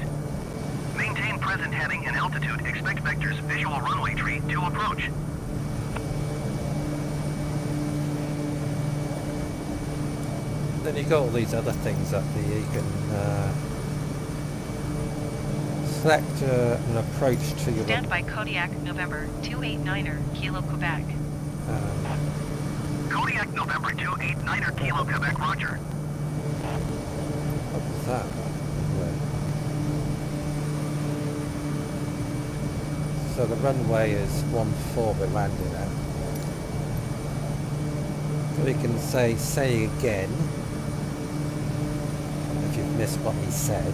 Maintain present heading and altitude. Expect vectors visual runway tree to approach. Then you got all these other things up here. You can select an approach to your Stand by Kodiak November 289er, Kilo Quebec. Kodiak November 289er Kilo Quebec, roger. what was that? So the runway is 14 we're landing at. We can say again if you've missed what he said.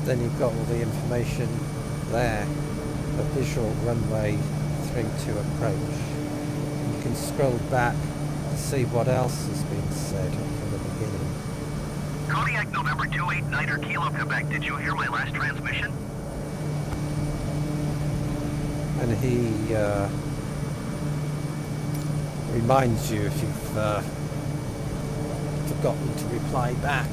Then you've got all the information there, a visual runway 32 approach. You can scroll back to see what else has been said from the beginning. Kodiak November 289er Kilo Quebec, did you hear my last transmission? And he reminds you if you've forgotten to reply back.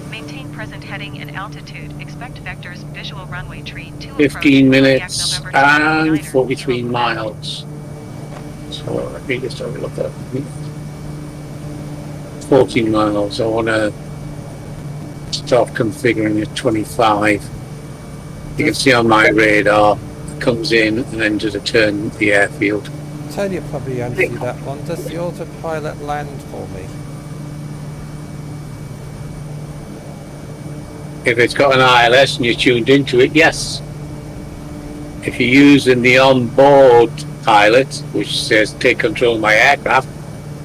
Maintain present heading and altitude. Expect vectors visual runway tree to 15 approach. minutes Kodiak and November 289er, 43 Kilo Quebec. miles. So let me just have a look at 14 miles. I want to start configuring at 25. You can see on my radar, it comes in and then does a turn at the airfield. Tony will probably answer you that one. Does the autopilot land for me? If it's got an ILS and you're tuned into it, yes. If you're using the onboard pilot, which says take control of my aircraft,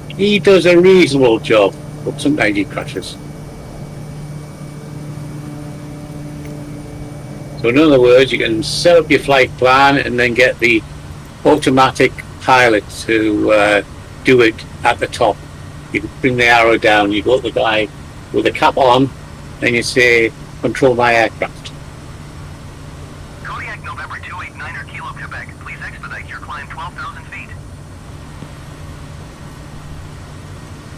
he does a reasonable job, but sometimes he crashes. So in other words, you can set up your flight plan and then get the automatic pilot to do it at the top. You can bring the arrow down, you go to the guy with the cap on, and you say, control my aircraft. Kodiak November 289er Kilo Quebec, please expedite your climb 12,000 feet.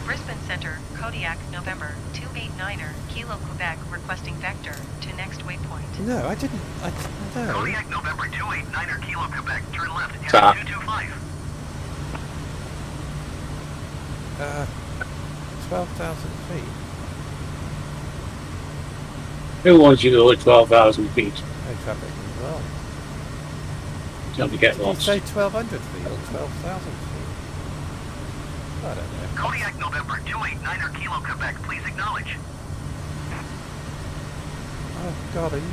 Brisbane Center, Kodiak November 289er, Kilo Quebec, requesting vector to next waypoint. No, I didn't. No. Kodiak November 289er Kilo Quebec, turn left, Stop. heading 225. 12,000 feet. Who wants you to go at 12,000 feet? No traffic as well. Don't get Did you lost. say 1,200 feet or 12,000 feet? I don't know. Kodiak November 289er Kilo Quebec, please acknowledge. Oh, God, are you?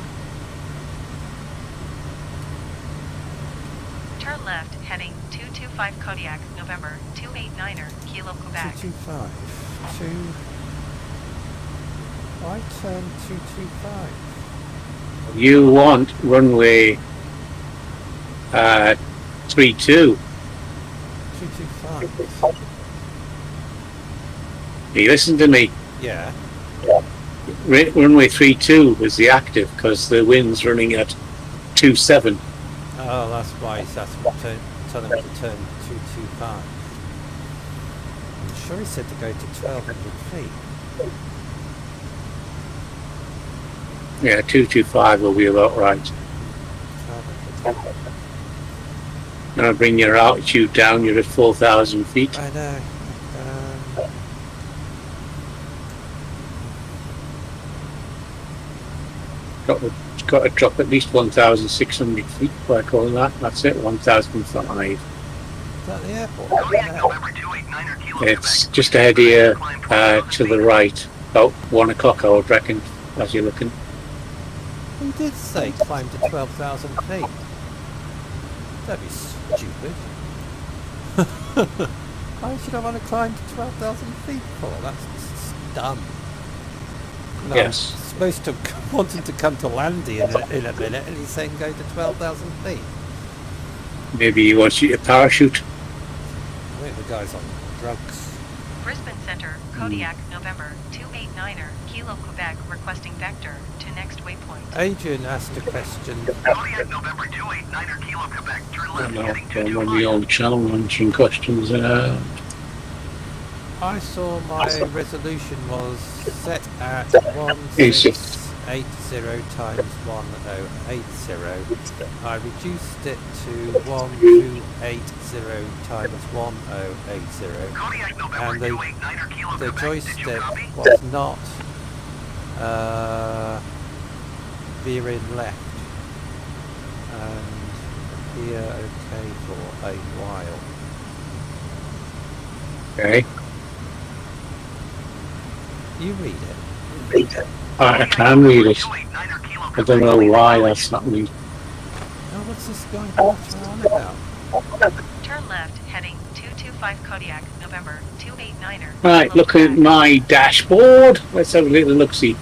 Turn left, heading 225 Kodiak November 289er, Kilo Quebec. 225. Why turn 225? You want runway 32. 225. You listen to me. Yeah. Runway 32 was the active because the wind's running at 27. Oh, that's why he's asking me to tell him to turn 225. I'm sure he said to go to 1,200 feet. Yeah, 225 will be about right. 1,200 feet. Now bring your altitude down, you're at 4,000 feet. I know. Got to drop at least 1,600 feet by calling that. That's it, 1,005. that the airport? Kodiak No. November 289er Kilo It's Quebec. just ahead of you, to the right, about 1 o'clock, I would reckon, as you're looking. He did say climb to 12,000 feet. That'd be stupid. Why should I want to climb to 12,000 feet for? That's just dumb. No, Yes. I'm supposed to wanting to come to Landy in a minute, and he's saying go to 12,000 feet. Maybe he wants you to parachute. I think the guy's on drugs. Brisbane Center, Kodiak, November 289er, Kilo Quebec requesting vector to next waypoint. Adrian asked a question. Kodiak November 289er Kilo Quebec. Turn I left don't know, heading I'm on the 225. old channel answering questions. I saw my resolution was set at Is it? 1680 times 1080. I reduced it to 1280 times 1080. Kodiak November And 289er Kilo the Quebec. Did you joystick copy? was not veering left, and here okay for a while. Okay. You read it. I can read it. 289er Kilo I don't know Quebec. why that's happening. Oh, what's this guy on about? Turn left heading 225 Kodiak, November 289er. Right, Kilo look at Quebec. my dashboard. Let's have a little look-see.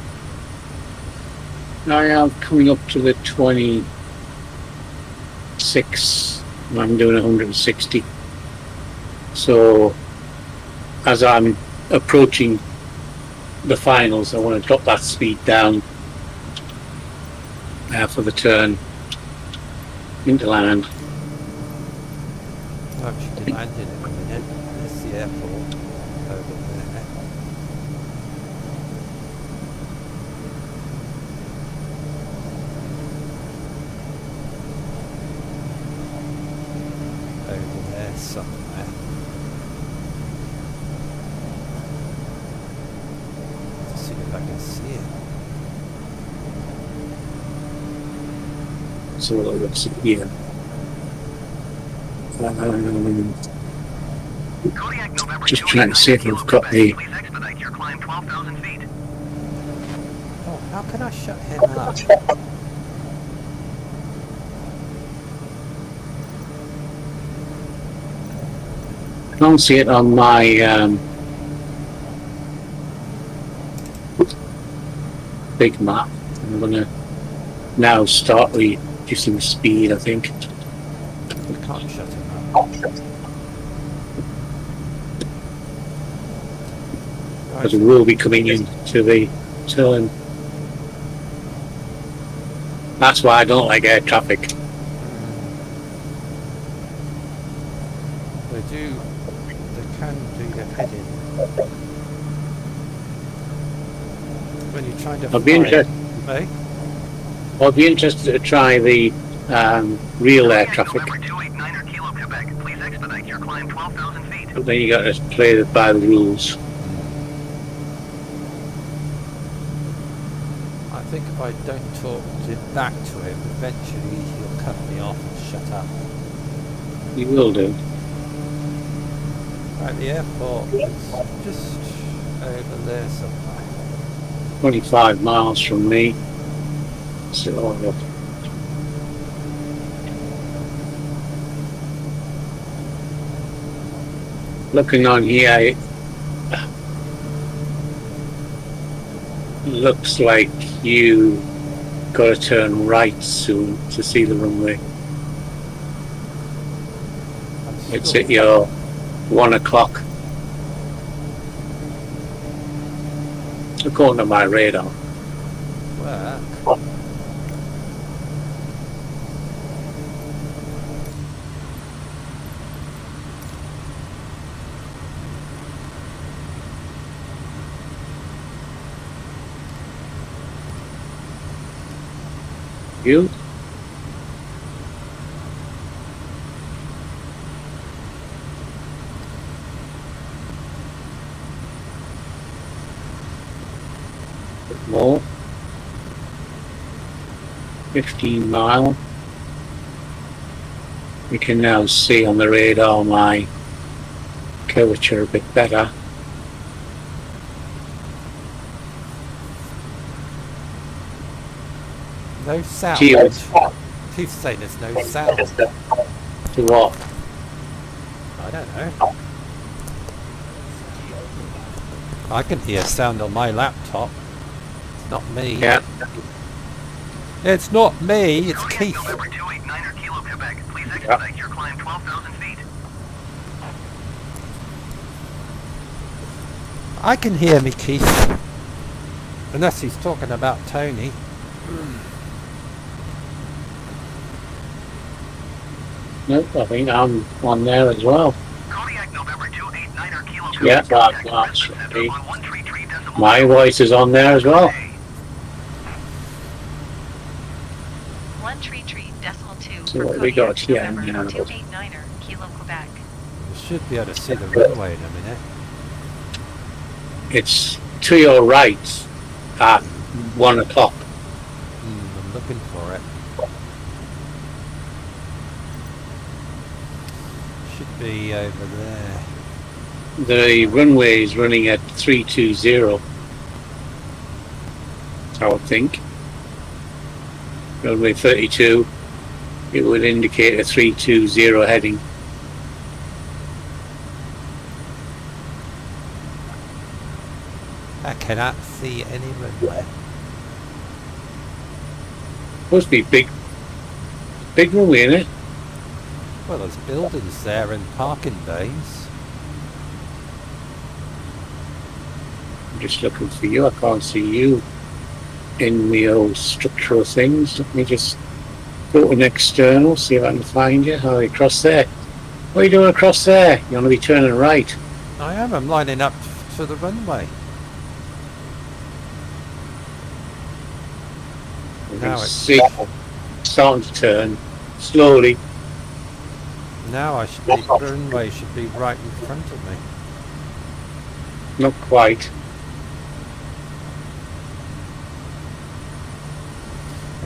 I am coming up to the 26. I'm doing 160. So, as I'm approaching the finals, I want to drop that speed down for the turn into land. Oh, should be landing in a minute. There's the airport over there. Over there somewhere. Let's see if I can see it. So let's see here. Kodiak November Just trying to see if 289er we've got Kilo the- Quebec. Please expedite your climb 12,000 feet. Oh, how can I shut him up? I don't see it on my big map. I'm gonna now start reducing speed, I think. We can't shut him up. Because we will be coming in to the turn. That's why I don't like air traffic. They can do your head in. When you're trying to I'd be fly, interested. eh? I'd be interested to try the real air Kodiak traffic, November 289er Kilo Quebec. Please expedite your climb 12,000 feet. but then you got to play by the rules. I think if I don't talk back to him, eventually he'll cut me off and shut up. You will do. Right, the airport is just over there somewhere. 25 miles from me. So looking on here, it looks like you got to turn right soon to see the runway. I'm It's sure- at your 1 o'clock. According to my radar. Where? You? More. 15 mile. You can now see on the radar my curvature a bit better. No sound. Gee, Keith's saying there's no sound. to what? I don't know. I can hear sound on my laptop. It's not me. Yeah. It's not me, it's Kodiak Keith. November 289er Kilo Quebec. Please expedite your climb 12,000 feet. I can hear me, Keith. Unless he's talking about Tony. Nope, I think I'm on there as well. Kodiak November 289er Kilo Quebec. Yeah, Contact that Brisbane should Center be. on 133.0. My voice is on there as well. 133.2 So for what we got Kodiak here November now? 289er Kilo Quebec. You should be able to see the runway in a minute. It's to your right at 1 o'clock. I'm looking for it. Should be over there. The runway is running at 320, I would think. Runway 32, it would indicate a 320 heading. I cannot see any runway. Must be big runway, isn't it? Well, there's buildings there and parking bays. I'm just looking for you. I can't see you in the old structural things. Let me just go to an external, see if I can find you. Oh, you're across there. What are you doing across there? You want to be turning right. I am. I'm lining up to the runway. You Now can it's see starting to turn slowly. now I should be the runway should be right in front of me. Not quite.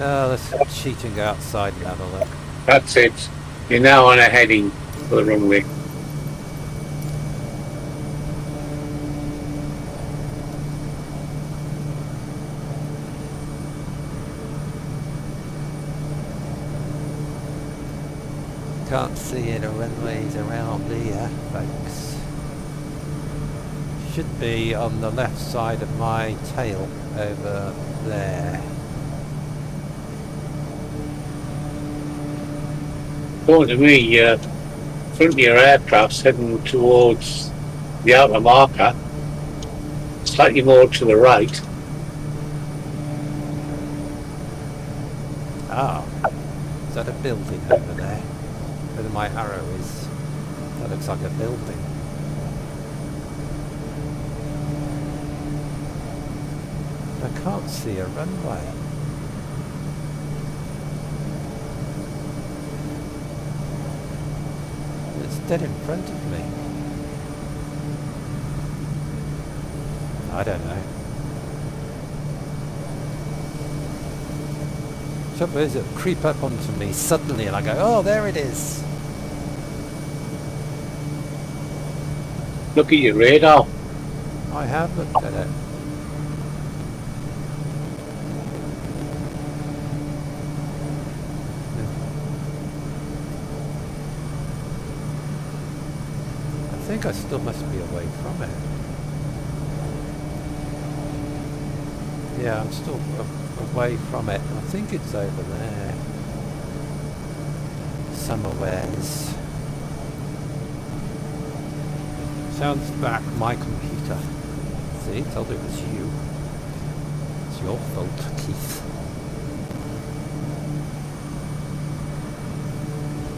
Oh, let's cheat and go outside and have a look. That's it. You're now on a heading for the runway. Can't see any runways around here, folks. Should be on the left side of my tail over there. According to me, front of your aircraft's heading towards the outer marker, slightly more to the right. Ah, is that a building over there? Where my arrow is. That looks like a building. I can't see a runway. It's dead in front of me. I don't know. Trouble is, it'll creep up onto me suddenly and I go, oh, there it is. Look at your radar. I have looked at it. I think I still must be away from it. Yeah, I'm still away from it. I think it's over there. Somewheres. Sounds back my computer. See, told you it was you. It's your fault, Keith.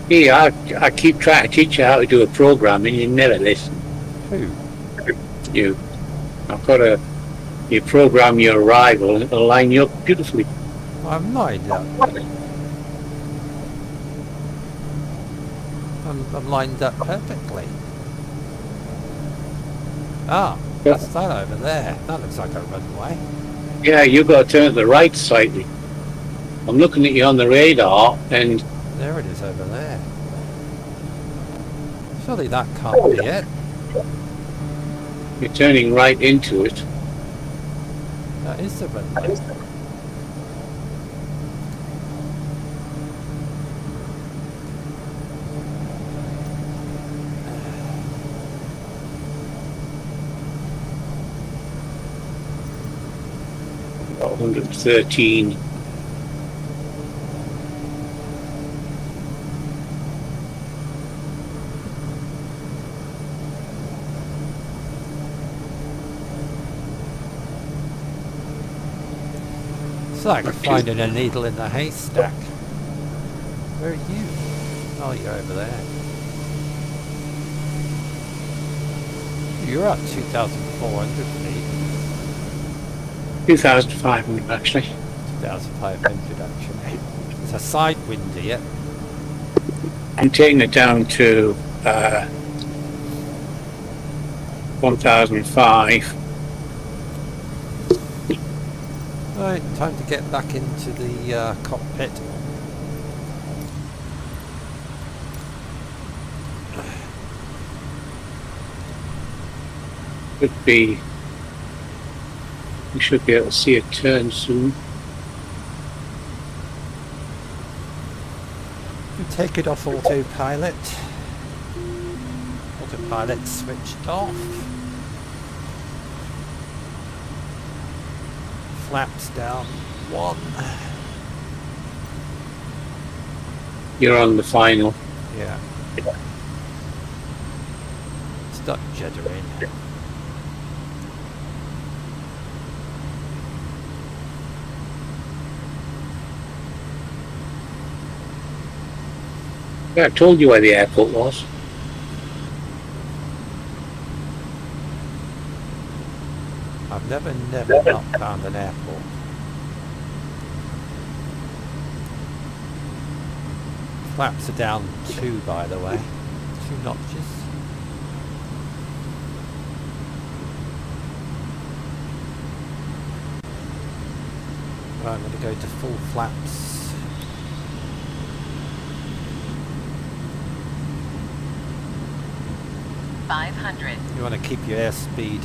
Yeah, I keep trying to teach you how to do a program and you never listen. Who? You. I've got to you program your arrival and it'll line you up beautifully. I'm lined up. I'm lined up perfectly. Ah, that's that over there. That looks like a runway. Yeah, you've got to turn to the right slightly. I'm looking at you on the radar and There it is over there. Surely that can't be it. You're turning right into it. That is the runway. About 113. It's like finding a needle in a haystack. Where are you? Oh, you're over there. You're up 2,400 feet. 2,500 actually. 2,500 actually. It's a side wind here. I'm taking it down to 1,005. Right, time to get back into the cockpit. We should be able to see a turn soon. Take it off autopilot. Autopilot switched off. Flaps down 1. You're on the final. Yeah. Start jittering. Yeah, I told you where the airport was. I've never not found an airport. Flaps are down 2, by the way. 2 notches. Right, I'm going to go to full flaps. 500. You want to keep your airspeed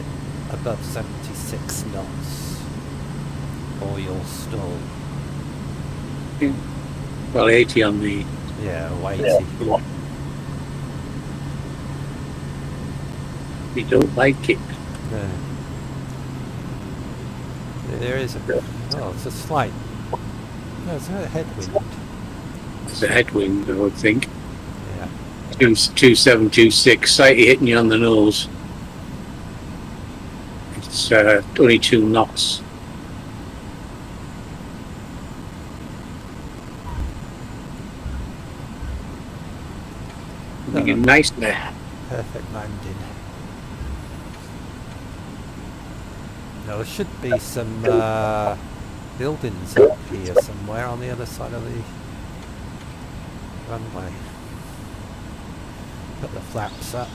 above 76 knots or you'll stall. Well, 80 on the... Yeah, or 80. We don't like it. No. There is a... Oh, it's a slight... No, it's a headwind. It's a headwind, I would think. Yeah. 2726, slightly hitting you on the nose. It's only 2 knots. Nice there. Perfect landing. Now there should be some buildings up here somewhere on the other side of the runway. Put the flaps up.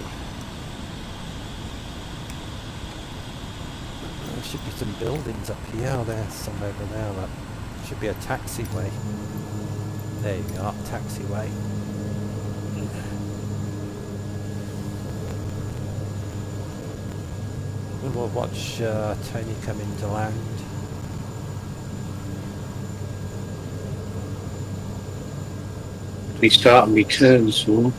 There should be some buildings up here. Oh, there's some over there. That should be a taxiway. There you are, taxiway. And we'll watch Tony come into land. We start and return soon.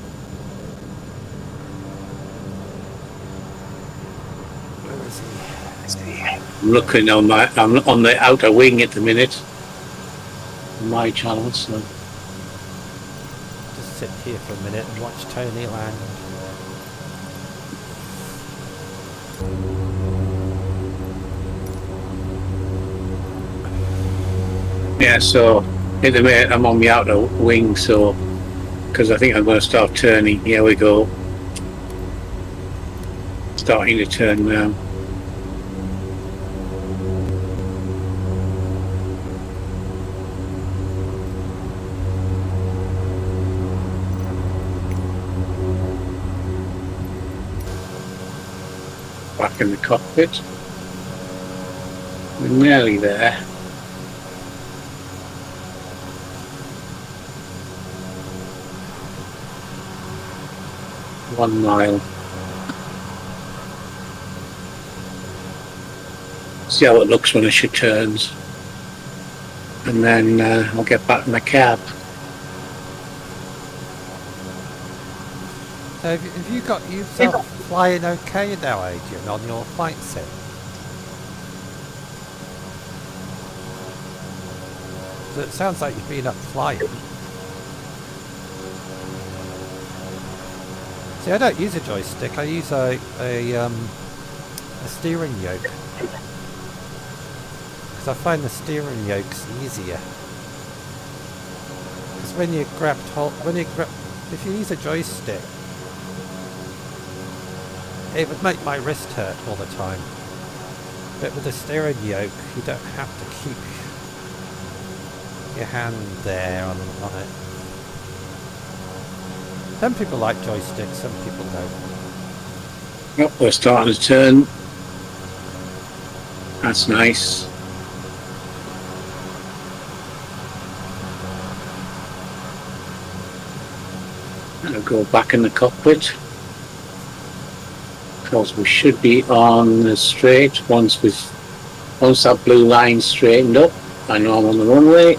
Where is he? I'm looking on I'm on the outer wing at the minute. On my channel, so Just sit here for a minute and watch Tony land. yeah. So at the minute I'm on the outer wing, so because I think I'm going to start turning. Here we go. Starting to turn now. Back in the cockpit. We're nearly there. 1 mile. See how it looks when she turns. And then I'll get back in my cab. So have you got yourself flying okay now, Adrian, on your flight sim? So it sounds like you've been up flying. See, I don't use a joystick. I use a steering yoke. Because I find the steering yoke's easier. Because when you if you use a joystick, it would make my wrist hurt all the time. But with the steering yoke, you don't have to keep your hand there on it. Some people like joysticks, some people don't. Yep, we're starting to turn. That's nice. And I'll go back in the cockpit. Because we should be on the straight once that blue line straightened up. I know I'm on the runway.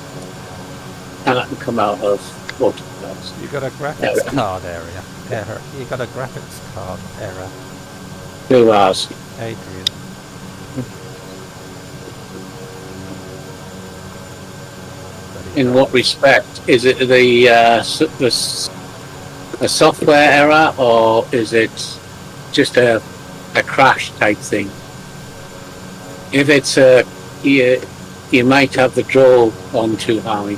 And I can come out of autopilot. You got a graphics card error. You got a graphics card error. Who has? Adrian. In what respect? Is it the software error, or is it just a crash type thing? If it's you might have the draw on too high.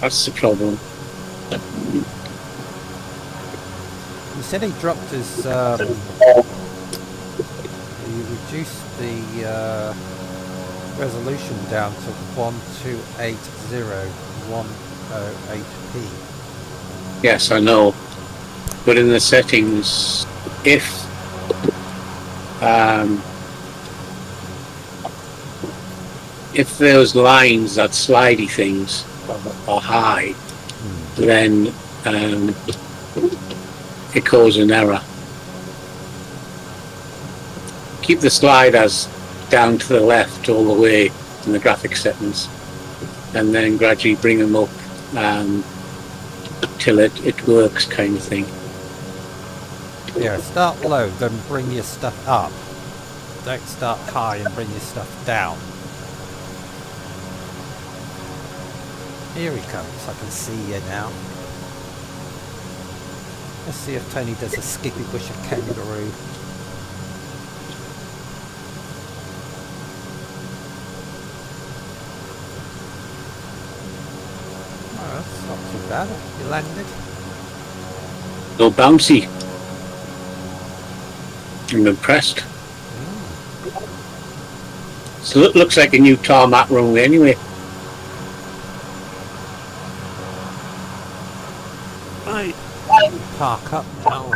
That's the problem. He said he dropped his. He reduced the resolution down to 1280108p. Yes, I know. But in the settings, if those lines, that slidey things, are high, then it causes an error. Keep the sliders down to the left all the way in the graphics settings, and then gradually bring them up till it works, kind of thing. Yeah, start low, then bring your stuff up. Don't start high and bring your stuff down. Here he comes, I can see you now. Let's see if Tony does a skippy bush of kangaroo. Oh, that's not too bad. You landed. No bouncy. I'm impressed. So it looks like a new tarmac runway anyway. Right. Park up now.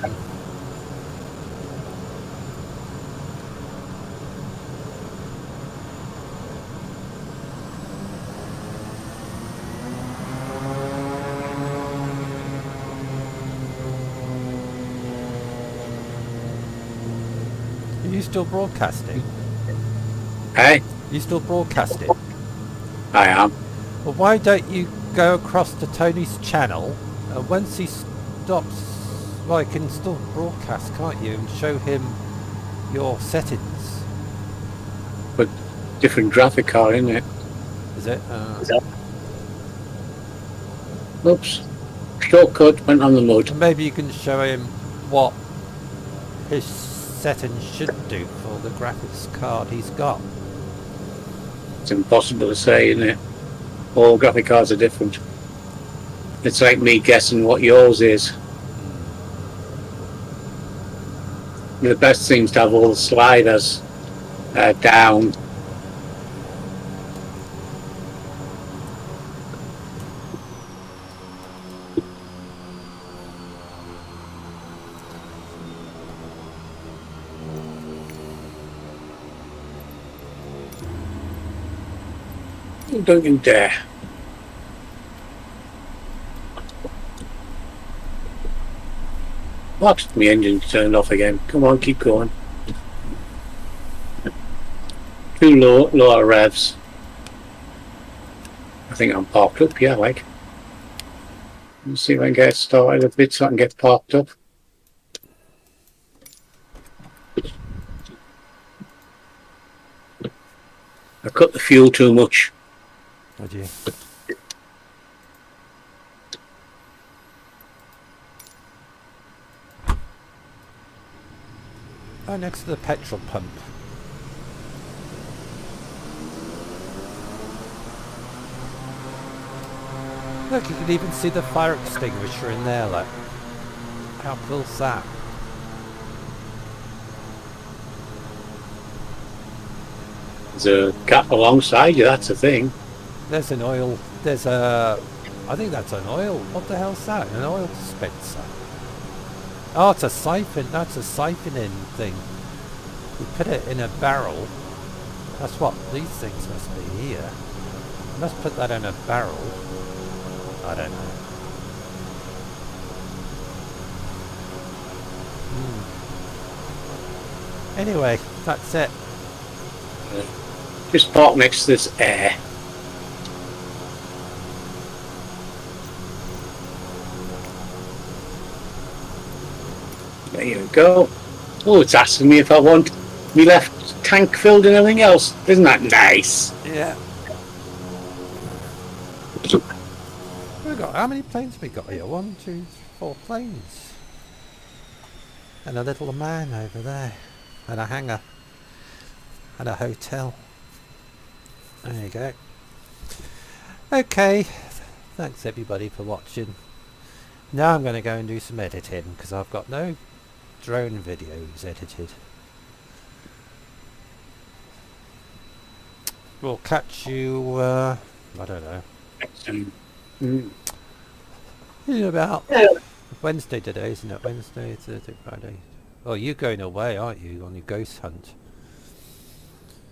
Are you still broadcasting? Hey, You still broadcasting? I am. Well, why don't you go across to Tony's channel, and once he stops, well, you can still broadcast, can't you, and show him your settings. But different graphic card, isn't it? Is it? Oops. Shortcut, went on the mud. Maybe you can show him what his settings should do for the graphics card he's got. It's impossible to say, isn't it? All graphic cards are different. It's like me guessing what yours is. The best thing is to have all the sliders down. Don't you dare. What? My engine turned off again. Come on, keep going. Too lower revs. I think I'm parked up, yeah, like. Let's see if I can get started a bit so I can get parked up. I cut the fuel too much. Would you? Oh, next to the petrol pump. Look, you can even see the fire extinguisher in there, look. How cool's that? There's a gap alongside you, that's the thing. There's an oil, there's a, I think that's an oil, what the hell's that? An oil dispenser. Oh, it's a siphon, that's a siphoning thing. We put it in a barrel. That's what these things must be here. Let's put that in a barrel. I don't know. Anyway, that's it. Just park next to this air. There you go. Oh, it's asking me if I want me left tank filled and everything else. Isn't that nice? Yeah. We got how many planes we got here? 1, 2, 4 planes. And a little man over there. And a hangar. And a hotel. There you go. Okay. Thanks everybody for watching. Now I'm going to go and do some editing because I've got no drone videos edited. We'll catch you, I don't know, in about Wednesday today, isn't it? Wednesday, Thursday, Friday. Oh, you're going away, aren't you, on your ghost hunt?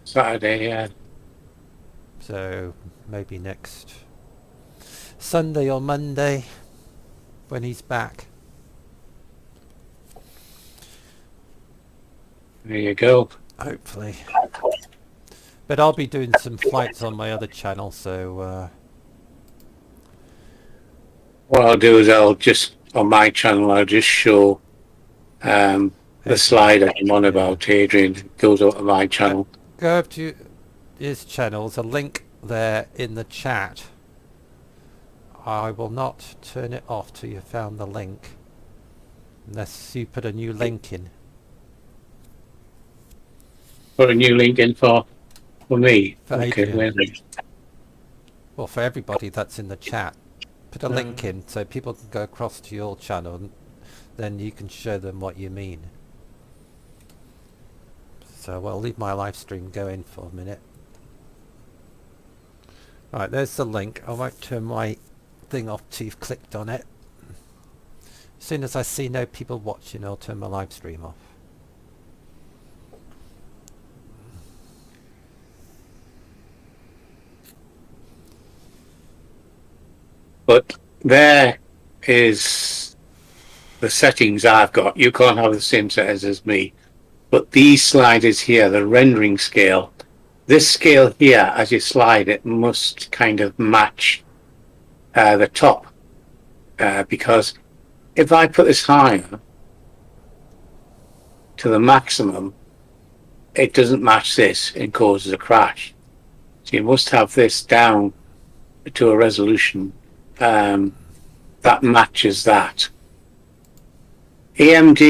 Saturday, yeah. So maybe next Sunday or Monday when he's back. There you go. Hopefully. But I'll be doing some flights on my other channel, so What I'll do is I'll just, on my channel, I'll just show the slide I'm on about. Adrian goes out to my channel. go up to his channel. There's a link there in the chat. I will not turn it off till you found the link. Unless you put a new link in. Put a new link in for me. For Okay, Adrian. where's it? Well, for everybody that's in the chat. Put a link in so people can go across to your channel and then you can show them what you mean. So I'll leave my live stream going for a minute. Right, there's the link. I won't turn my thing off till you've clicked on it. As soon as I see no people watching, I'll turn my live stream off. But there is the settings I've got. You can't have the same settings as me. But these sliders here, the rendering scale, this scale here, as you slide it, must kind of match the top. Because if I put this higher to the maximum, it doesn't match this and causes a crash. So you must have this down to a resolution that matches that. AMD